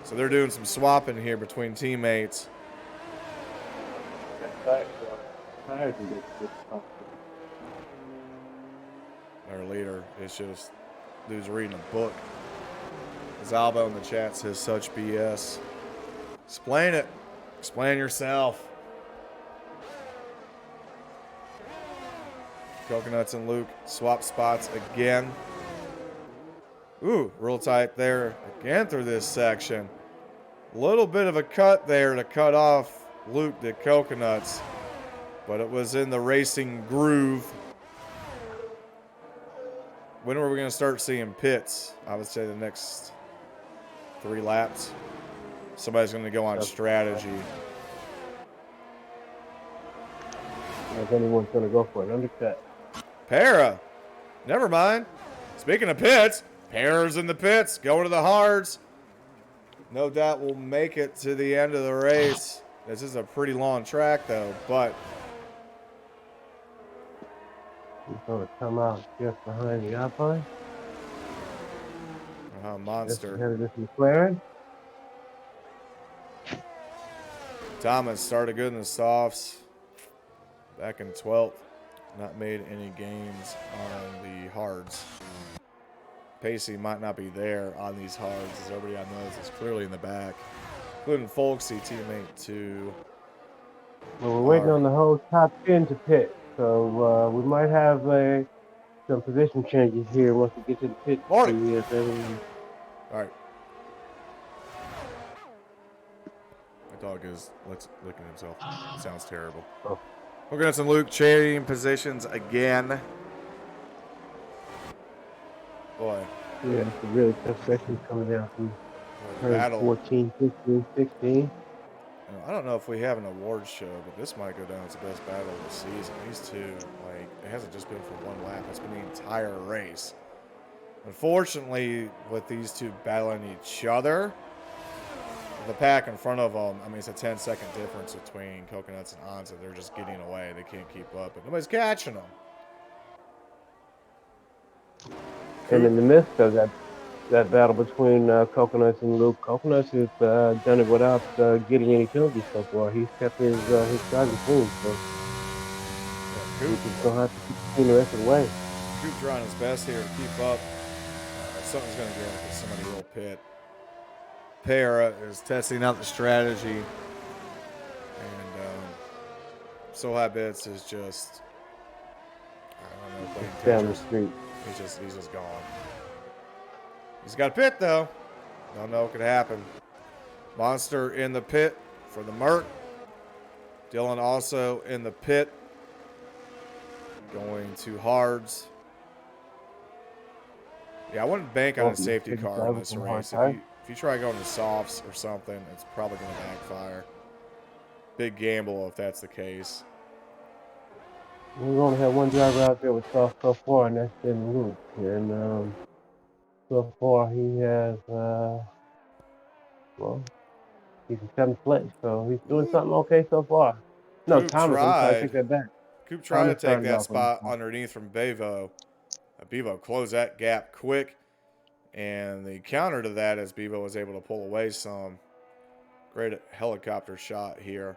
So they're doing some swapping here between teammates. Our leader is just dude's reading a book. Zalbo in the chat says such BS. Explain it. Explain yourself. Coconuts and Luke swap spots again. Ooh, real tight there again through this section. A little bit of a cut there to cut off Luke to Coconuts, but it was in the racing groove. When are we going to start seeing pits? I would say the next 3 laps. Somebody's going to go on strategy. If anyone's going to go for an undercut. Para. Never mind. Speaking of pits, Para's in the pits. Going to the hards. No doubt we'll make it to the end of the race. This is a pretty long track, though, but he's going to come out just behind the Alpine. Monster. Ahead of this McLaren. Thomas started good in the softs. Back in 12th. Not made any gains on the hards. Pacey might not be there on these hards, as everybody I knows is clearly in the back. Including Folksy, teammate to. Well, we're waiting on the whole top 10 to pit. So we might have some position changes here once we get to the pit. Morning. All right. My dog is licking himself. It sounds terrible. Oh. We're going to some Luke trading positions again. Boy. Yeah, it's a really tough section coming down from turn 14, 15, 16. I don't know if we have an award show, but this might go down as the best battle of the season. These two, like, it hasn't just been for one lap. It's been the entire race. Unfortunately, with these two battling each other, the pack in front of them, I mean, it's a 10-second difference between Coconuts and Anza. They're just getting away. They can't keep up, but nobody's catching them. And in the midst of that battle between Coconuts and Luke, Coconuts has done it without getting any penalties so far. He's kept his driving clean, so he's going to have to keep clean the rest of the way. Coop's trying his best here to keep up. Something's going to give because somebody will pit. Para is testing out the strategy, and So High Bits is just, I don't know, playing down the Tetris. street. He's just gone. He's got a pit though. Don't know what could happen. Monster in the pit for the Merc. Dylan also in the pit. Going to hards. Yeah, I wouldn't bank on a safety car in this race. If you try going to softs or something, it's probably going to backfire. Big gamble if that's the case. We only have one driver out there with soft so far, and that's been Luke. And so far he has well, he's in seventh place, so he's doing something okay so far. No, Coop Thomas, I'm sorry, I take tried. that back. Coop tried to Thomas take started that off on the spot top. underneath from Bevo. Bevo closed that gap quick, and the counter to that is Bevo was able to pull away some. Great helicopter shot here.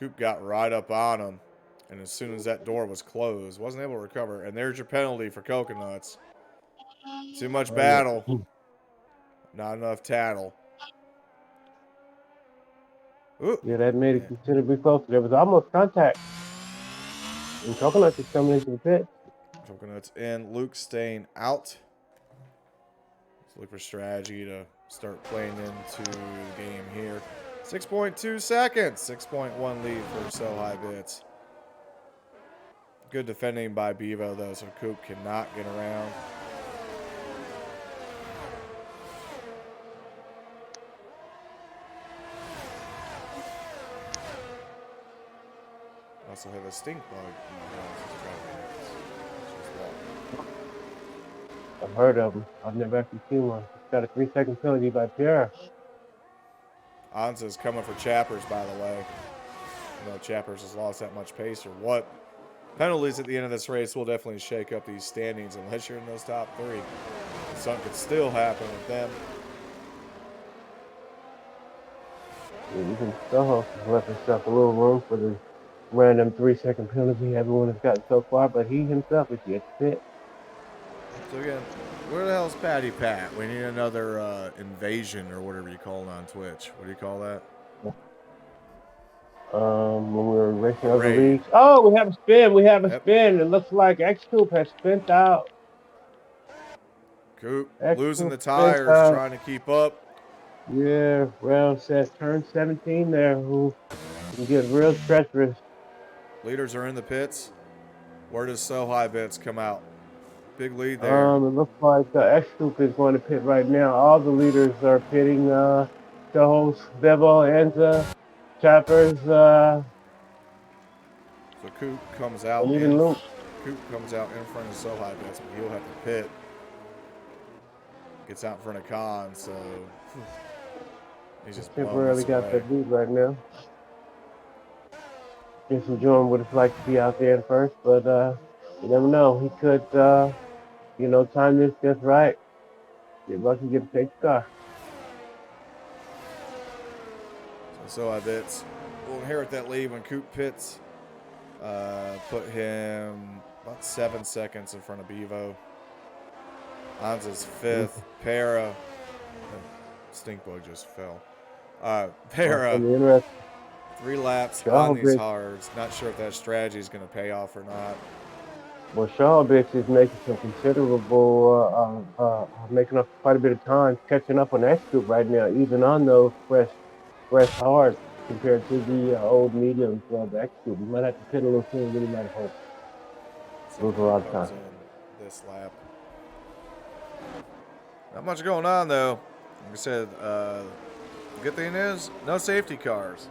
Coop got right up on him, and as soon as that door was closed, wasn't able to recover. And there's your penalty for coconuts. Too much Oh yeah. battle, not enough tattle. Ooh. Yeah, that made it considerably closer. There was almost contact. And Coconut is coming into the pit. Coconuts in. Luke staying out. Let's look for strategy to start playing into the game here. 6.2 seconds. 6.1 lead for So High Bits. Good defending by Bevo, though, so Coop cannot get around. Also have a stink bug. I've heard of him. I've never actually seen one. He's got a 3-second penalty by Pierre. Anza's coming for Chappers, by the way. Chappers has lost that much pace or what. Penalties at the end of this race will definitely shake up these standings unless you're in those top three. Something could still happen with them. Yeah, even Soho has left himself a little room for the random 3-second penalty everyone has gotten so far, but he himself is yet to fit. So again, where the hell's Patty Pat? We need another invasion or whatever you call it on Twitch. What do you call that? When we were racing A other raid. leagues. Oh, we have a spin. We have a Yep. spin. It looks like X-Coop has spent out. Coop losing X-Coop the spent tires, out. trying to keep up. Yeah, well, says turn 17 there, who can get real treacherous. Leaders are in the pits. Where does So High Bits come out? Big lead It there. looks like X-Coop is going to pit right now. All the leaders are pitting. Shohos, Bevo, Enza, Chappers, So Coop comes out and even in. Luke. Coop comes out in front of So High Bits, but he'll have to pit. Gets out in front of Khan, so he's just blowing Temporarily this got away. that lead right now. Just enjoying what it's like to be out there in first, but you never know. He could, time this just right. Get lucky, get a safety car. So High Bits will inherit that lead when Coop pits. Put him about 7 seconds in front of Bevo. Anza's fifth. Para. Stinkbug just fell. Para. 3 laps on these hards. Not sure if that strategy is going to pay off or not. Well, Shawbix is making some considerable, making up quite a bit of time, catching up on X-Group right now, even on those fresh hards compared to the old mediums of X-Group. We might have to pit a little soon, really might hope. Lose a lot of time. In this lap. Not much going on, though. Like I said, the good thing is, no safety cars.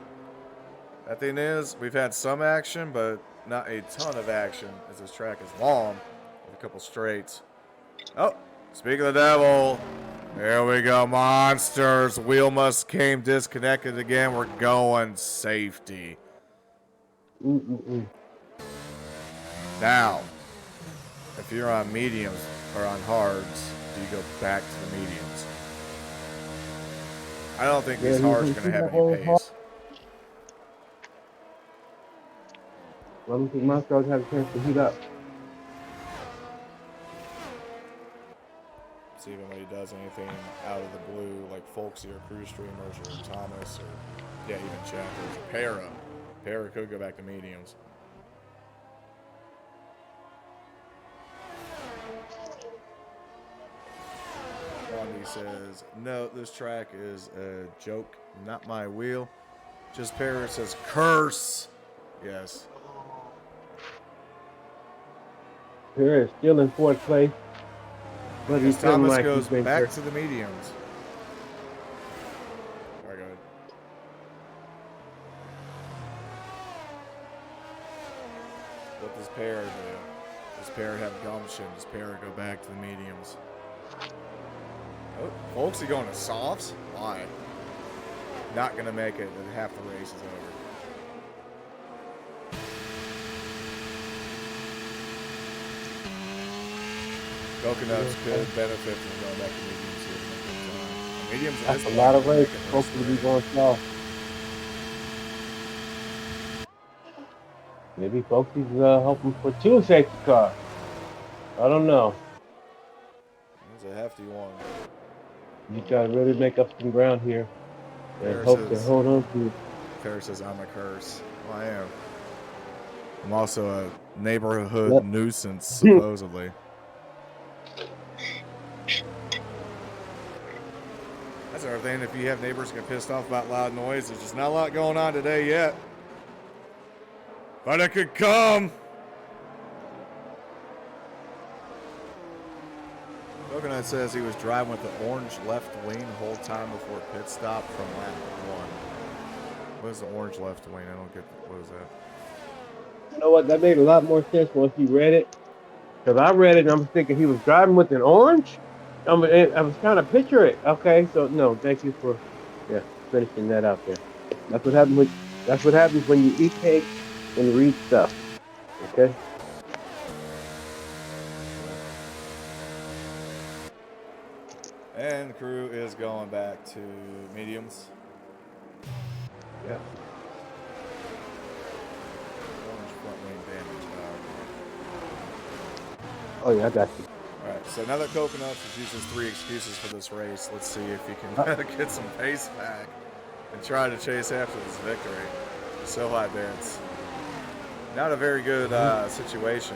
That thing is, we've had some action, but not a ton of action as this track is long with a couple straights. Oh, speak of the devil. There we go, monsters. Wheel must came disconnected again. We're going safety. Now, if you're on mediums or on hards, do you go back to the mediums? I don't think these hards are going to have any pace. I don't think Monsters have a chance to heat up. See if anybody does anything out of the blue, like Folksy or Crew Streamers or Thomas or, yeah, even Chappers or Para. Para could go back to mediums. He says, no, this track is a joke, not my wheel. Just Paris says, curse. Yes. Here is still in fourth place, but he's Because feeling Thomas like he's goes been back hurt. to the mediums. All right, go ahead. What does Pair do? Does Pair have gumption? Does Pair go back to the mediums? Oh, Folksy going to softs? Why? Not going to make it. Half the race is over. Coconuts could benefit from going back to mediums here. Mediums at That's this a point lot of are race. making the rest Supposed of to the be race. going slow. Maybe folks is hoping for two safety cars. I don't know. It's a hefty one. You try to really make up some ground here and Paris hope to says, hold on to it. I'm a curse. Well, I am. I'm also a neighborhood Yep. nuisance, supposedly. That's another thing. If you have neighbors get pissed off about loud noise, there's just not a lot going on today yet. But it could come. Coconut says he was driving with the orange left wing the whole time before pit stop from lap 1. What is the orange left wing? I don't get what is that? You know what? That made a lot more sense once you read it. Because I read it and I was thinking he was driving with an orange. I was trying to picture it. Okay, so no, thank you for finishing that out there. That's what happens when you eat cake and read stuff. Okay. And the crew is going back to mediums. Yeah. Orange front wing damage. Oh yeah, I got you. Alright, so now that Coconuts has used his 3 excuses for this race, let's see if he can get some pace back and try to chase after this victory. So high dance. Not a very good situation.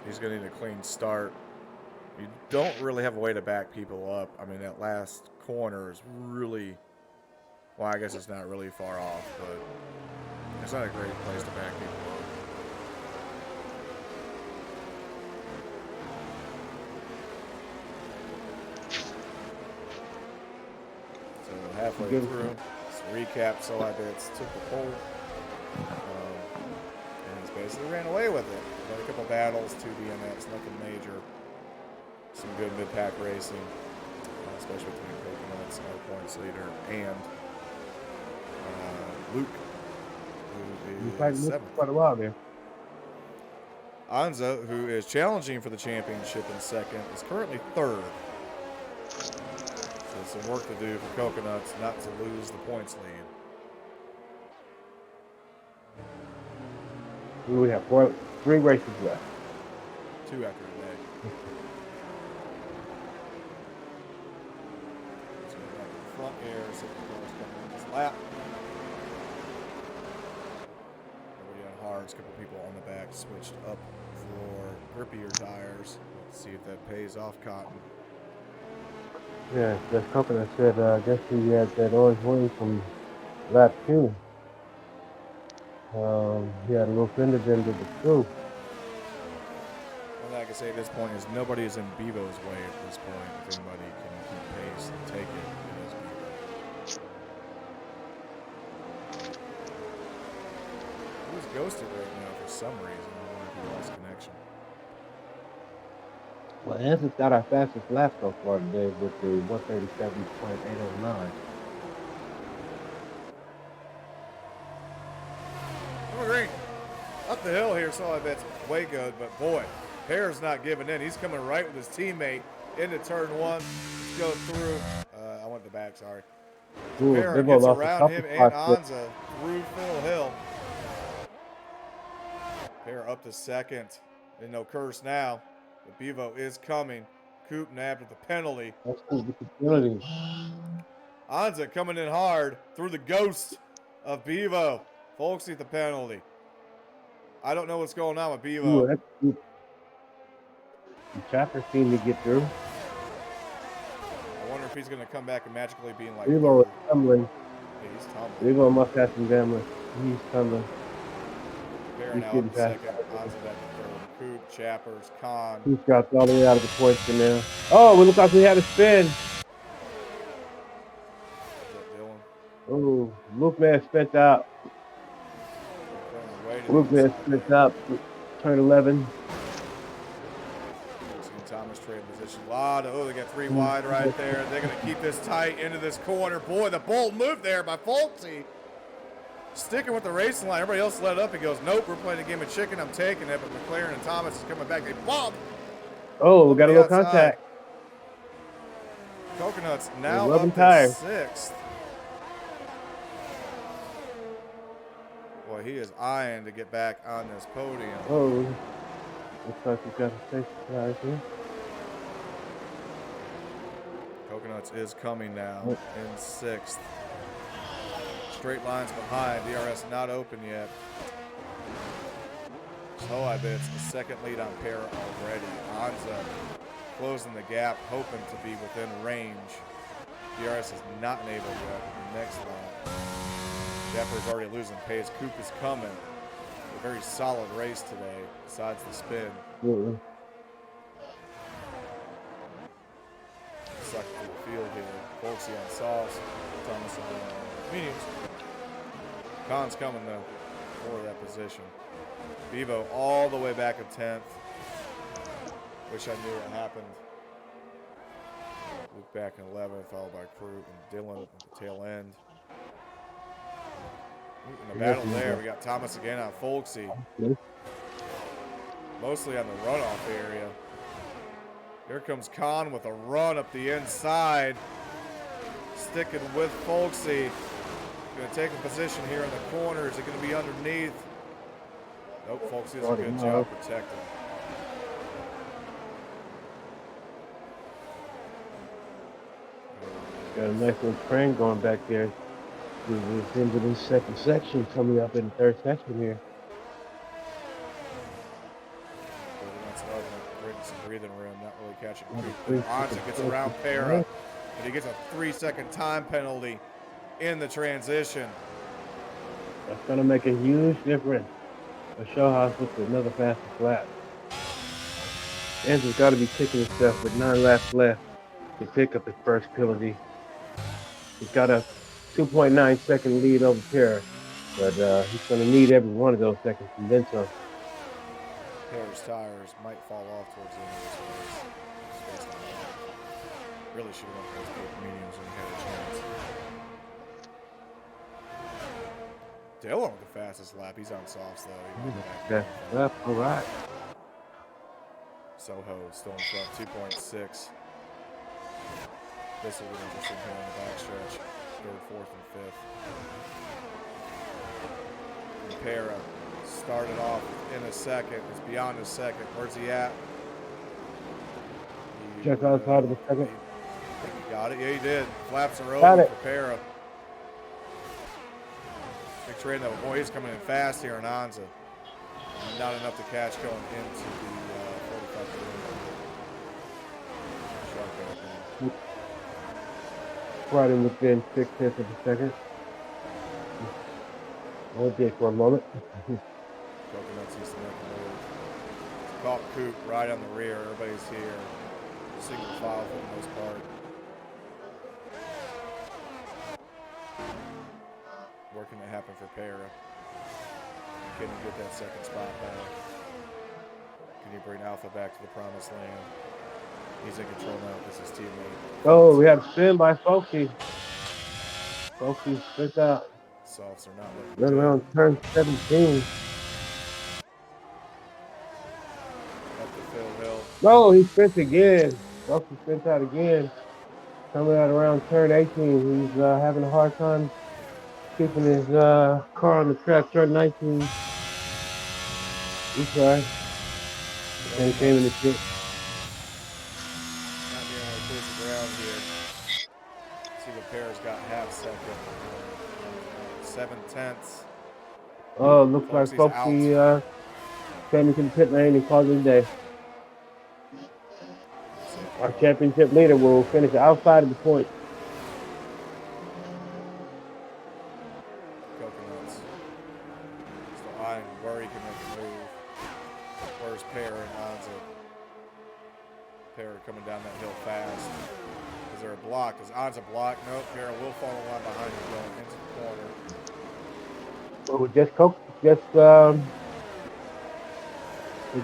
He's going to need a clean start. You don't really have a way to back people up. I mean, that last corner is really, well, I guess it's not really far off, but it's not a great place to back people up. So halfway through, let's recap. So I bits took the pole, and he's basically ran away with it. Had a couple battles, 2 DNFs, nothing major. Some good mid-pack racing, especially between Coconuts, our points leader, and Luke, who is 7th. Quite a while there. Anza, who is challenging for the championship in 2nd, is currently 3rd. So some work to do for Coconuts not to lose the points lead. We have 3 races left. 2 after today. Let's go back to the front here, see if the cars coming in this lap. Nobody on hards, a couple people on the back switched up for grippier tires. Let's see if that pays off Cotton. Yeah, just Coconut said, I guess he had that orange wing from lap 2. He had a little fender bender to the crew. All I can say at this point is nobody is in Bevo's way at this point. If anybody can keep pace and take it, it is Bevo. He was ghosted right now for some reason. I wonder if he lost connection. Well, Answer's got our fastest lap so far today with the 137.809. Number green. Up the hill here, so I bet's way good, but boy, Hare's not giving in. He's coming right with his teammate into turn 1. Let's go through. I went the back, sorry. Ooh, Hare Bibbo gets lost a around couple him and spots. Anza through Phil Hill. Hare up to 2nd. And no curse now. But Bevo is coming. Coop nabbed with the penalty. That's cool. Get the penalty. Anza coming in hard through the ghost of Bevo. Folksy at the penalty. I don't know what's going on with Bevo. Ooh, that's good. The chopper seemed to get through. he's going to come back and magically be in like Devo is third. tumbling. Yeah, he's tumbling. Devo must have some gambling. He's tumbling. Bear He's now getting up to past. second. Onto back to third. Coop, Chappers, Khan. He's dropped all the way out of the points for now. Oh, we look like we had a spin. Dylan. Oh, Luke man spent out. Playing way to the Luke man inside spent there. out. Turn 11. And Thomas trade position. Oh, they got three wide right there. They're going to keep this tight into this corner. Boy, the bold move there by Folksy. Sticking with the racing line. Everybody else let up. He goes, nope, we're playing a game of chicken. I'm taking it. But McLaren and Thomas is coming back. They bump. Oh, we got a little contact. Coconuts now rubbing up to tires. sixth. Boy, he is eyeing to get back on this podium. Oh, looks like we got a safety car here. Coconuts is coming now in sixth. Straight lines behind. DRS not open yet. Hohai Bits a second lead on Para already. Anza closing the gap, hoping to be within range. DRS is not enabled yet. Next lap. Dapper's already losing pace. Coop is coming. A very solid race today, besides the spin. Suck through the field here. Folksy on sauce. Thomas on mediums. Khan's coming though for that position. Bevo all the way back at 10th. Wish I knew what happened. Luke back in 11th, followed by Crew and Dylan at the tail end. In the battle there, we got Thomas again on Folksy. Mostly on the runoff area. Here comes Khan with a run up the inside. Sticking with Folksy. Going to take a position here in the corner. Is it going to be underneath? Nope, Folksy does a good job protecting. Got a nice little train going back there. We're into this second section, coming up in the third section here. Some breathing room, not really catching Coop. Anza gets around Para, but he gets a 3-second time penalty in the transition. That's going to make a huge difference for Showhouse with another faster lap. Andrew's got to be kicking himself with 9 laps left to pick up his first penalty. He's got a 2.9 second lead over Para, but he's going to need every one of those seconds and then some. Para's tires might fall off towards the end of this race. Really should have went those big mediums when he had a chance. Dylan with the fastest lap. He's on softs though. That's all right. Soho still in front, 2.6. This will be interesting here in the backstretch. 3rd, 4th, and 5th. Para started off in a second. It's beyond a second. Where's he at? Check outside of the second. He got it. Yeah, he did. Flaps are open for Para. Big train though. Boy, he's coming in fast here in Anza. Not enough to catch going into the 45. Right in within 6/10 of a second. Hold it for a moment. Coconuts used to make a move. It's caught Coop right on the rear. Everybody's here. Single file for the most part. Working to happen for Para. Can he get that second spot back? Can he bring Alpha back to the promised land? He's in control now because his teammate. Oh, we have a spin by Folksy. Folksy split out. Softs are not looking Right good. around turn 17. Up to Phil Hill. No, he spent again. Folksy spent out again. Coming out around turn 18. He's having a hard time keeping his car on the track. Turn 19. He's trying. And he came in the pit. Not being able to clear the ground here. See what Para's got half second. 7/10. Oh, looks like Folksy came into the pit lane and called it a day. Our championship leader will finish outside of the point. Coconuts. Still eyeing where he can make a move. Where's Pear and Anza? Pear coming down that hill fast. Is there a block? Is Anza block? Nope. Pear will fall in line behind him going into the corner. But with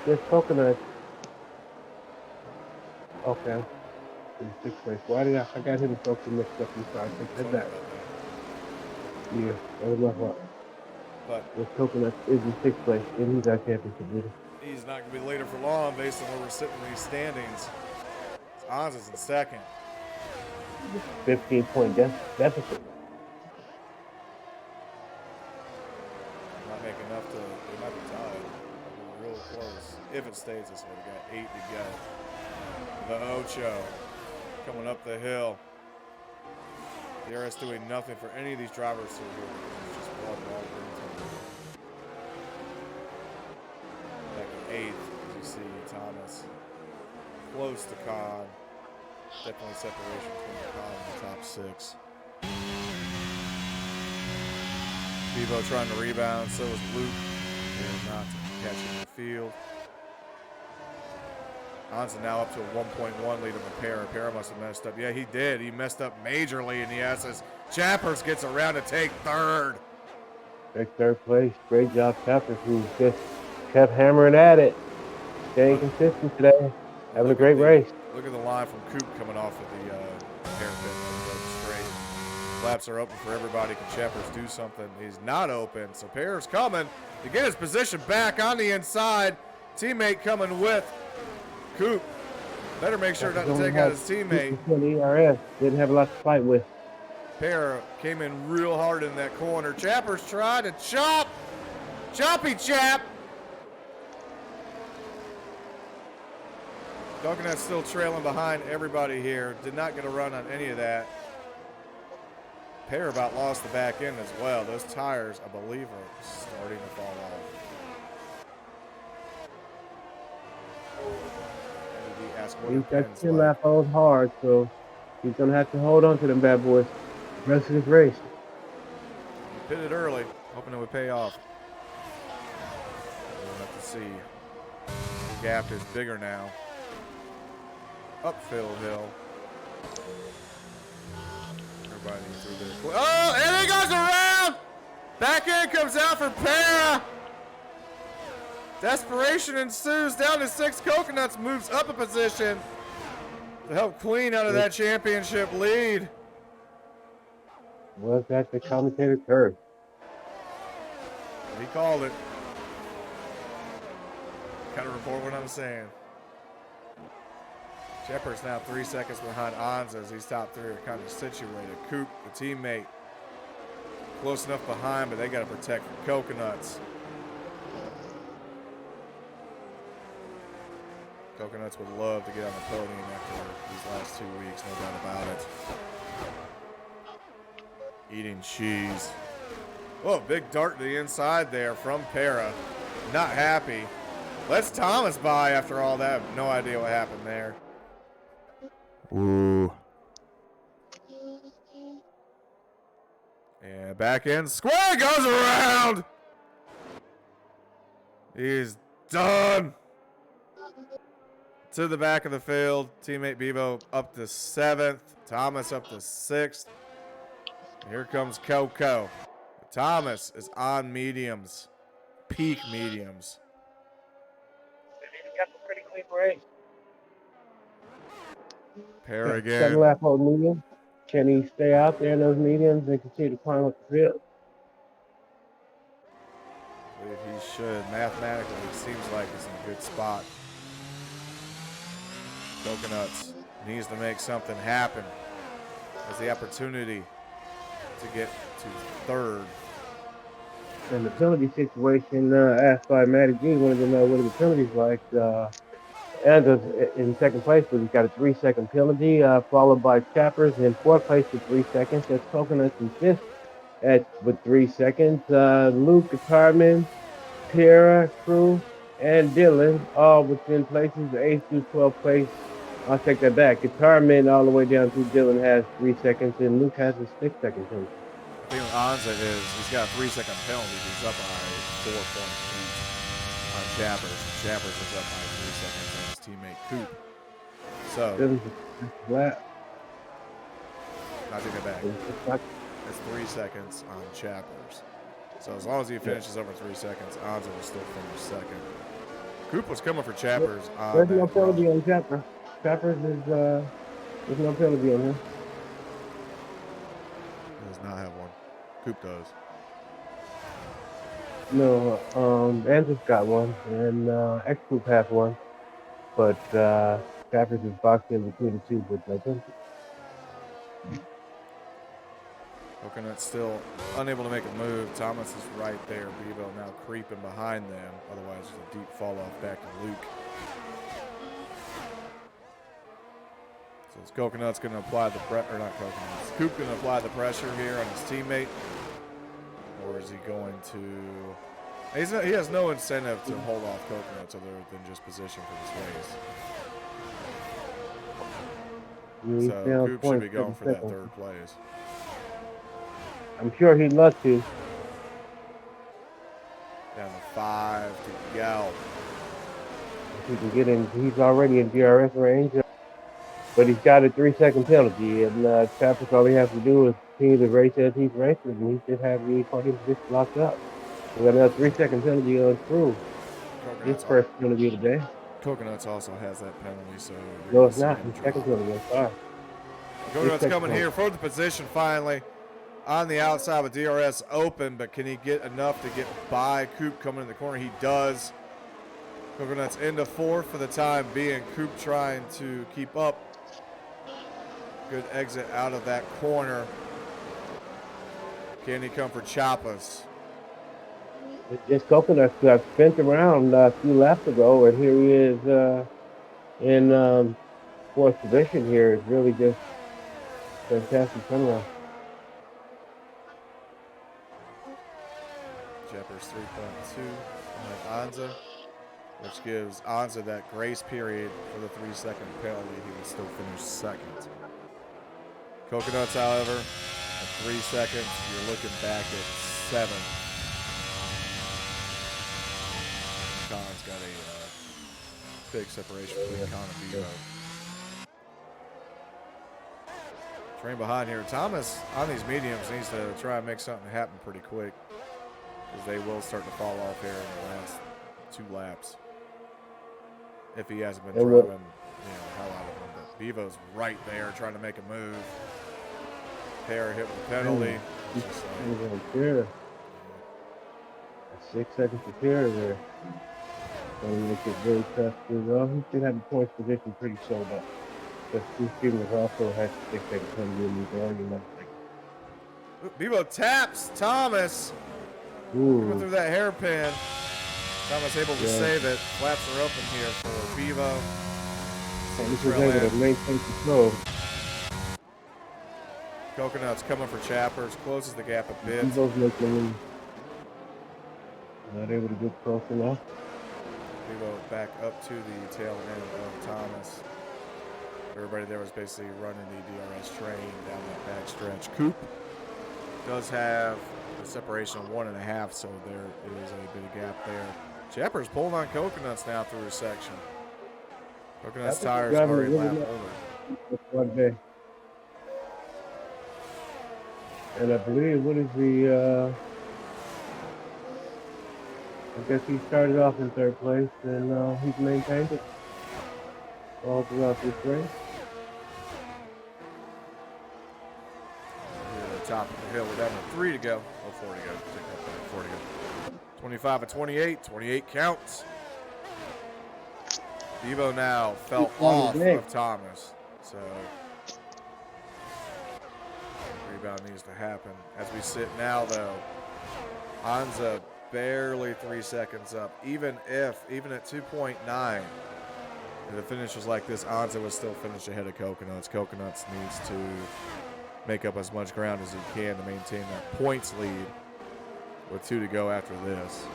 just coconut. Okay. In sixth place. Why did I got him so mixed up? I'm sorry. Take that Sorry back. about that. Yeah, that was my fault. But Just coconut is in sixth place, and he's our championship leader. he's not going to be later for long based on where we're sitting in these standings. Anza's in second. 15-point deficit. Might make enough to. They might be tied. Be real close. If it stays this way, we got 8 to go. The Ocho coming up the hill. DRS doing nothing for any of these drivers through here. It's just blood all into them. Back in 8th, as you see Thomas close to Khan. Definitely separation between Khan and the top 6. Bevo trying to rebound, so is Luke. They're not catching the field. Anza now up to a 1.1 lead on the Pear. Pear must have messed up. Yeah, he did. He messed up majorly in the SS. Chappers gets around to take third. Take third place. Great job, Chappers, who just kept hammering at it. Staying consistent today. Having a great race. Look at the line from Coop coming off of the hairpin straight. Laps are open for everybody. Can Chappers do something? He's not open, so Pear's coming to get his position back on the inside. Teammate coming with Coop. Better make sure not to take out his teammate. eRacing didn't have a lot to fight with. Pear came in real hard in that corner. Chappers tried to chop. Choppy chap. Coconut's still trailing behind everybody here. Did not get a run on any of that. Pear about lost the back end as well. Those tires, I believe, are starting to fall off. He's got 10 lap hold hard, so he's going to have to hold on to them bad boys the rest of this race. He pitted early, hoping it would pay off. We'll have to see. The gap is bigger now. Uphill hill. Everybody through there. Oh, and he goes around! Back end comes out for Para. Desperation ensues. Down to 6. Coconuts moves up a position to help Queen out of that championship lead. Was that the commentator curve? He called it. Kind of report what I'm saying. Shepard's now 3 seconds behind Anza as these top 3 are kind of situated. Coop, the teammate, close enough behind, but they got to protect from Coconuts. Coconuts would love to get on the podium after these last 2 weeks, no doubt about it. Eating cheese. Oh, big dart to the inside there from Para. Not happy. Lets Thomas by after all that. No idea what happened there. Ooh. And back in. Square goes around. He's done. To the back of the field. Teammate Bevo up to 7th. Thomas up to 6th. Here comes Coco. Thomas is on mediums. Peak mediums. He's got a pretty quick race. Pair again. 7 lap hold medium. Can he stay out there in those mediums and continue to climb up the field? I believe he should. Mathematically, it seems like he's in a good spot. Coconuts needs to make something happen. Has the opportunity to get to 3rd. In the penalty situation, asked by Matty G, wanted to know what are the penalties like. Anza's in 2nd place, but he's got a 3-second penalty, followed by Chappers in 4th place with 3 seconds. That's Coconuts in 5th with 3 seconds. Luke, Guitarman, Tara, Crew, and Dylan all within places, the 8th through 12th place I'll take that back. Guitarman all the way down through Dylan has 3 seconds, and Luke has a 6 second penalty. I think with Anza he's got a 3 second penalty. He's up by 4.8 on Chappers. Chappers is up by 3 seconds on his teammate Coop. So, Dylan's flat. I take it back. It's 3 seconds on Chappers. So as long as he finishes over 3 seconds, Anza will still finish second. Coop was coming for Chappers on There's that no penalty run. on Chapper. Chappers is there's no penalty on him. He does not have one. Coop does. No, Andrew's got one, and X Group has one, but Chappers is boxed in between the two with no penalty. Coconut's still unable to make a move. Thomas is right there. Bevo now creeping behind them. Otherwise, there's a deep fall off back to Luke. So is Coconut's going to apply the pressure, or not Coconut, is Coop going to apply the pressure here on his teammate? Or is he going to, he has no incentive to hold off Coconuts other than just position for this race. So Coop should be going for that third place. I'm sure he'd love to. Down to 5 to go. If he can get in, he's already in DRS range, but he's got a 3 second penalty, and Chappers all he has to do is continue the race as he's racing, and he should have the podium position locked up. We got another 3 second penalty on through. His first penalty of the day. Coconuts also has that penalty, so no, it's not. His second penalty. Sorry. Coconut's coming here for the position finally on the outside with DRS open, but can he get enough to get by Coop coming in the corner? He does. Coconut's into 4th for the time being. Coop trying to keep up. Good exit out of that corner. Can he come for Chapas? Just Coconuts got spent around a few laps ago, and here he is in 4th position here. It's really just fantastic turnaround. Chappers 3.2 on Anza, which gives Anza that grace period for the 3 second penalty. He would still finish second. Coconuts, however, at 3 seconds, you're looking back at 7. Con's got a big separation between Con and Bevo. Train behind here. Thomas, on these mediums, needs to try and make something happen pretty quick, because they will start to fall off here in the last 2 laps. If he hasn't been driving, the hell out of him. But Bevo's right there trying to make a move. Hair hit with a penalty. A 6 seconds to pair there. Gonna make it very tough to he should have the points position pretty sold up. But Steve Stevens also has 6 seconds penalty in the argument. Bevo taps Thomas. Going through that hairpin. Thomas able to save it. Flaps are open here for Bevo. This was able to maintain control. Coconuts coming for Chappers. Closes the gap a bit. Bevo's making not able to get close enough. Bevo back up to the tail end of Thomas. Everybody there was basically running the DRS train down that back stretch. Coop does have the separation of 1.5, so there is a bit of gap there. Chappers pulling on Coconuts now through his section. Coconuts tires already lap older. And I believe, what is the, I guess he started off in 3rd place, and he's maintained it all throughout this race. Here at the top of the hill, we're down to 3 to go. Oh, 4 to go. Take that back. 4 to go. 25 and 28. 28 counts. Bevo now fell off of Thomas. So rebound needs to happen. As we sit now, though, Anza barely 3 seconds up. Even at 2.9, if the finish was like this, Anza would still finish ahead of Coconuts. Coconuts needs to make up as much ground as he can to maintain that points lead with 2 to go after this.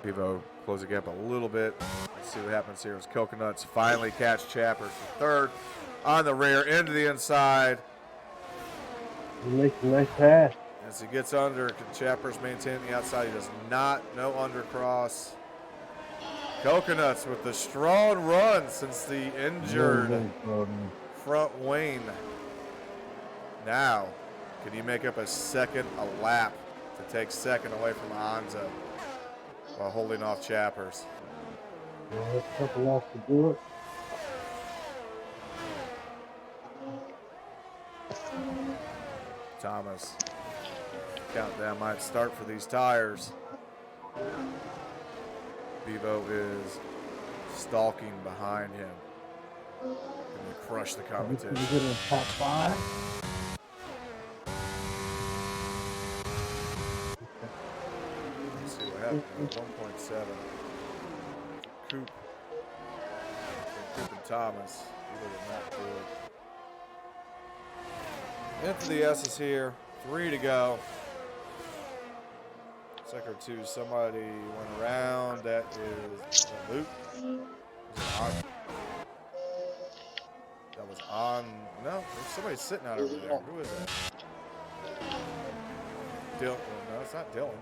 Bevo close the gap a little bit. Let's see what happens here as Coconuts finally catch Chappers for third. On the rear, into the inside. He makes a nice pass. As he gets under, Chappers maintain the outside. He does not, no undercross. Coconuts with the strong run since the injured front wing. Now, can he make up a lap to take second away from Anza while holding off Chappers? A couple laps to do it. Thomas. Countdown might start for these tires. Bevo is stalking behind him. Going to crush the competition. He's in the top 5. Let's see what happens. 1.7. Coop and Thomas. Bevo did not do it. Into the S's here. 3 to go. Sector 2, somebody went around. That is Luke. Is it on? That was on. No, there's somebody sitting out over there. Who is that? Dylan. No, it's not Dylan.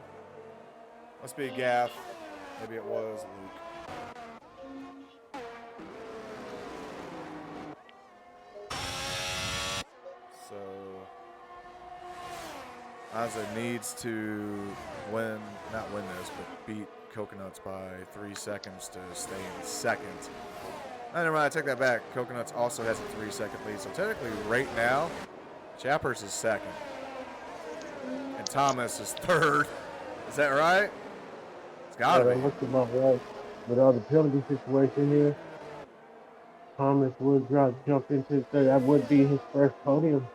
Must be a Gaff. Maybe it was Luke. So Anza needs to not win this, but beat Coconuts by 3 seconds to stay in second. Never mind, I take that back. Coconuts also has a 3-second lead. So technically right now, Chappers is second. And Thomas is third. Is that right? It's gotta be. Look about right. With all the penalty situation here, Thomas would jump into third. That would be his first podium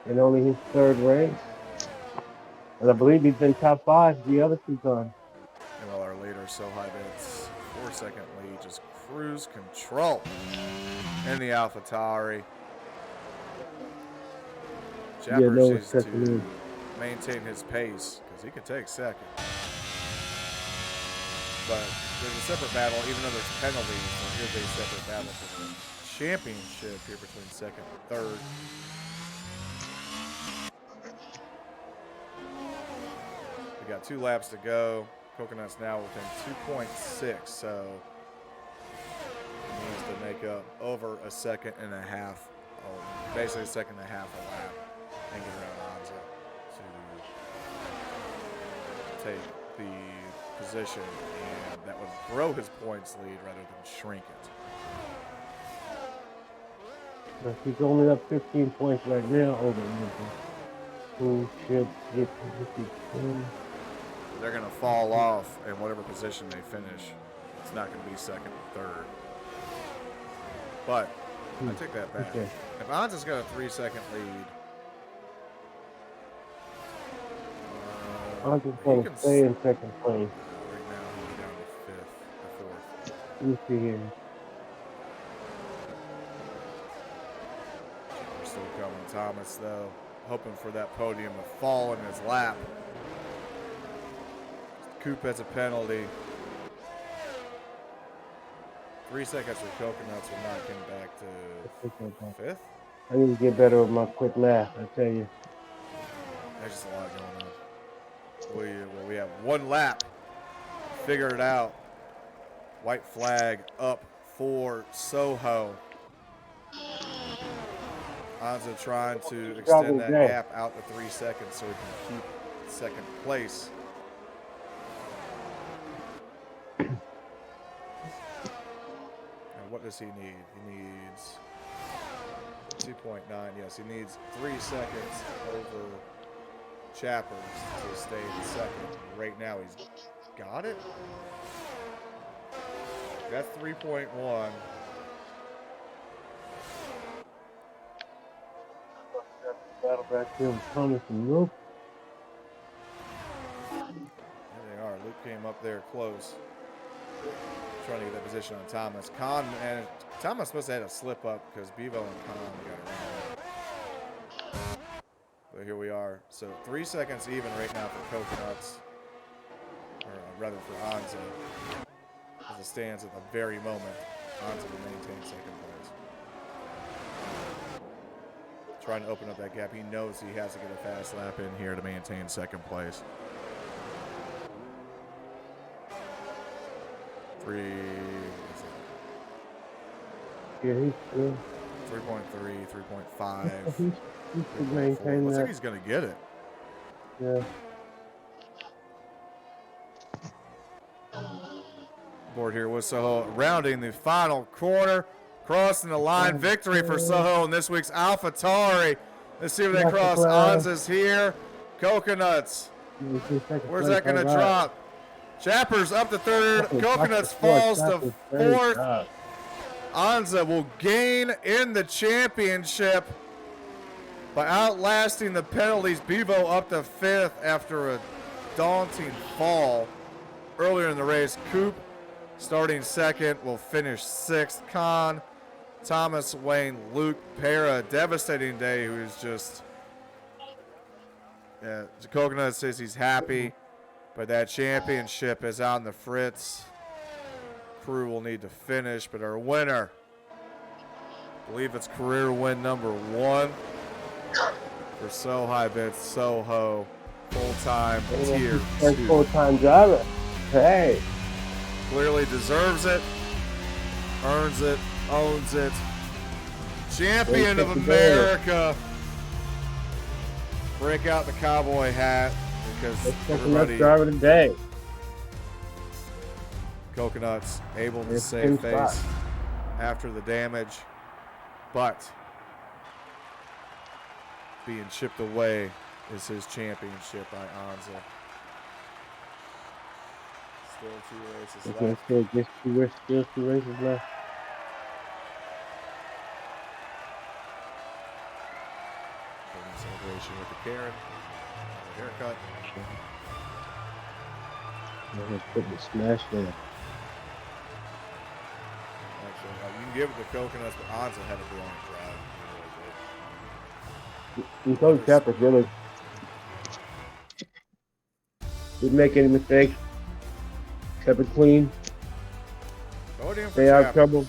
and only his third race. And I believe he's been top 5 the other 2 times. And while our leader, Sohai Bits, 4-second lead, just cruise control in the AlphaTauri. Chappers needs to maintain his pace because he can take second. But there's a separate battle, even though there's penalties, there's a separate battle for the championship here between second and third. We got 2 laps to go. Coconuts now within 2.6, so he needs to make up over a second and a half, or basically a second and a half a lap, and get around Anza to take the position, and that would grow his points lead rather than shrink it. But he's only up 15 points right now over Lincoln, who should get to 50. They're going to fall off in whatever position they finish. It's not going to be second or third. But I take that back. Okay. If Anza's got a 3-second lead, Anza's going to stay in second place. Right now, he's down to 5th or 4th. You see here. We're still coming. Thomas, though, hoping for that podium to fall in his lap. Coop has a penalty. 3 seconds for Coconuts will knock him back to 5th. I need to get better with my quick math, I tell you. There's just a lot going on. We have 1 lap. Figure it out. White flag up for Soho. Anza trying to extend that gap out to 3 seconds so he can keep second place. What does he need? He needs 2.9. Yes, he needs 3 seconds over Chappers to stay in second. Right now, he's got it. That's 3.1. Battle back here with Thomas and Luke. There they are. Luke came up there close. Trying to get that position on Thomas. And Thomas must have had a slip up because Bevo and Khan got around. But here we are. So 3 seconds even right now for Coconuts. Or rather for Anza. As it stands at the very moment, Anza will maintain second place. Trying to open up that gap. He knows he has to get a fast lap in here to maintain second place. 3.3, 3.5. He's maintain Looks that. like he's going to get it. Yeah. Board here with Soho rounding the final corner, crossing the line. Victory for Soho in this week's AlphaTauri. Let's see if they cross. Anza's here. Coconuts. Where's that going to drop? Chappers up to third. Coconuts falls to fourth. Anza will gain in the championship by outlasting the penalties. Bevo up to fifth after a daunting fall earlier in the race. Coop starting second will finish sixth. Khan, Thomas, Wayne, Luke, Para, devastating day who's just Coconut says he's happy, but that championship is on the fritz. Crew will need to finish, but our winner, I believe it's career win number 1 for Soho Soho, full-time tier 2. Full-time driver. Hey. Clearly deserves it, earns it, owns it. Champion of America. Break out the cowboy hat because everybody. Driver today. Coconuts able to save face after the damage, but being chipped away is his championship by Anza. Still 2 races left. Still two races left. Celebration with the Karen. Haircut. I'm gonna put the smash there. Actually, you can give it to Coconuts, but Anza had a long drive. And Coach Chapper's really didn't make any mistakes. Kept it clean. Stay out of trouble.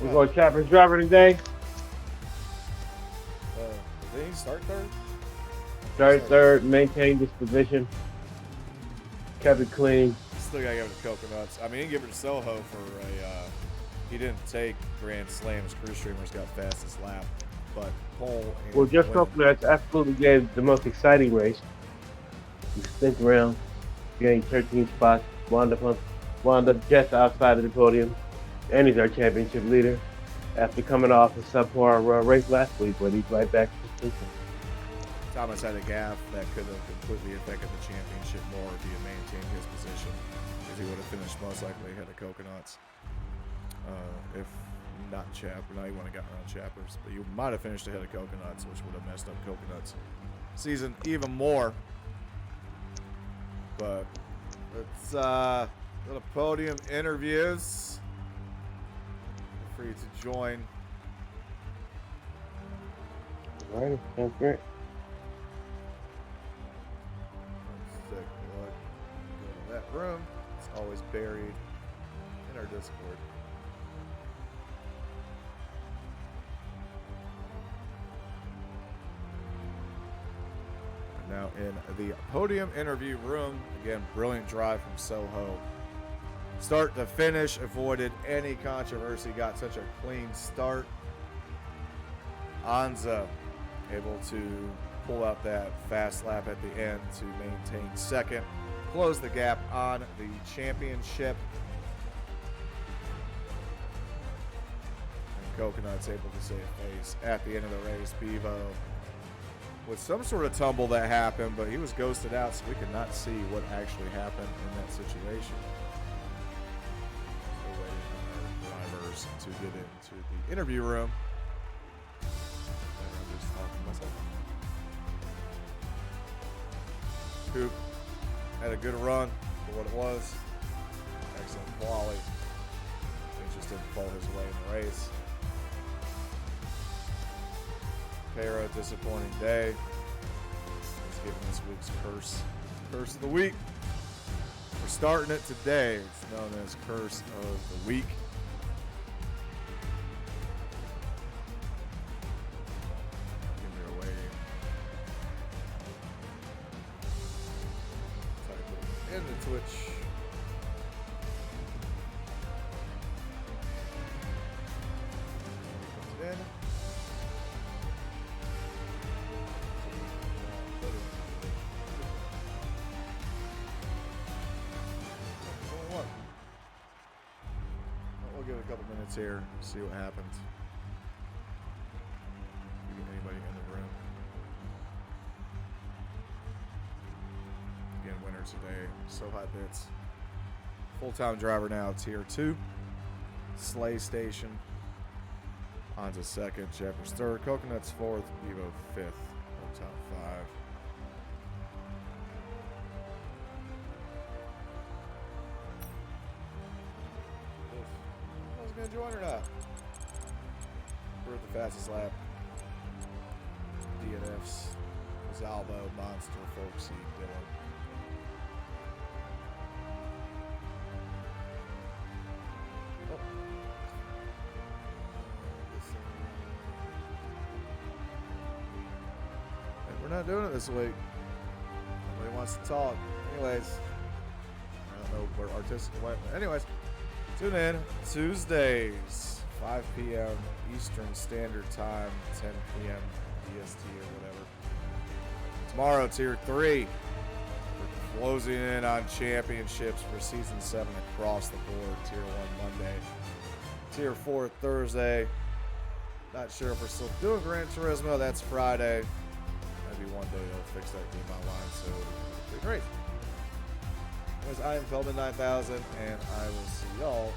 We're going Chapper's driver today. Did he start third? Start third, maintain this position. Kept it clean. Still gotta give it to Coconuts. I mean, he can give it to Soho for a. He didn't take Grand Slams. Crew Streamers got fastest lap, but pole. Well, just Coconuts absolutely gave the most exciting race. He spent around, gained 13 spots, wound up just outside of the podium, and he's our championship leader after coming off a subpar race last week, but he's right back to the system. Thomas had a gap that could have completely affected the championship more if he had maintained his position, because he would have finished most likely ahead of Coconuts. If not Chapper, now he wouldn't have gotten around Chappers, but you might have finished ahead of Coconuts, which would have messed up Coconuts' season even more. But let's go to podium interviews. Feel free to join. All right, sounds great. Let's take a look. Go to that room. It's always buried in our Discord. Now in the podium interview room, again, brilliant drive from Soho. Start to finish, avoided any controversy, got such a clean start. Anza able to pull out that fast lap at the end to maintain second, close the gap on the championship. And Coconut's able to save face at the end of the race. Bevo with some sort of tumble that happened, but he was ghosted out, so we could not see what actually happened in that situation. Still waiting on our drivers to get into the interview room. And I'm just talking to myself. Coop had a good run for what it was. Excellent quality. Things just didn't fall his way in the race. Para, disappointing day. Let's give him this week's curse. Curse of the week. We're starting it today. It's known as Curse of the Week. Give me a wave. Type it in the Twitch. In. We'll give it a couple minutes here, see what happens. If we get anybody in the room. Again, winner today, So Hot Bits. Full-time driver now, Tier 2. Slay Station. Onto second, Shepherd's third, Coconut's fourth, Evo fifth. No top five. I was gonna join or not? We're at the fastest lap. DNFs. Zalbo, Monster, Folksy, Dylan. We're not doing it this week. Nobody wants to talk. Anyways, I don't know where artistic went. Anyways, tune in Tuesdays, 5 p.m. Eastern Standard Time, 10 p.m. DST or whatever. Tomorrow, Tier 3. We're closing in on championships for Season 7 across the board. Tier 1 Monday. Tier 4 Thursday. Not sure if we're still doing Gran Turismo. That's Friday. Maybe one day they'll fix that game online, so it'll be great. Anyways, I am Feldman 9000, and I will see y'all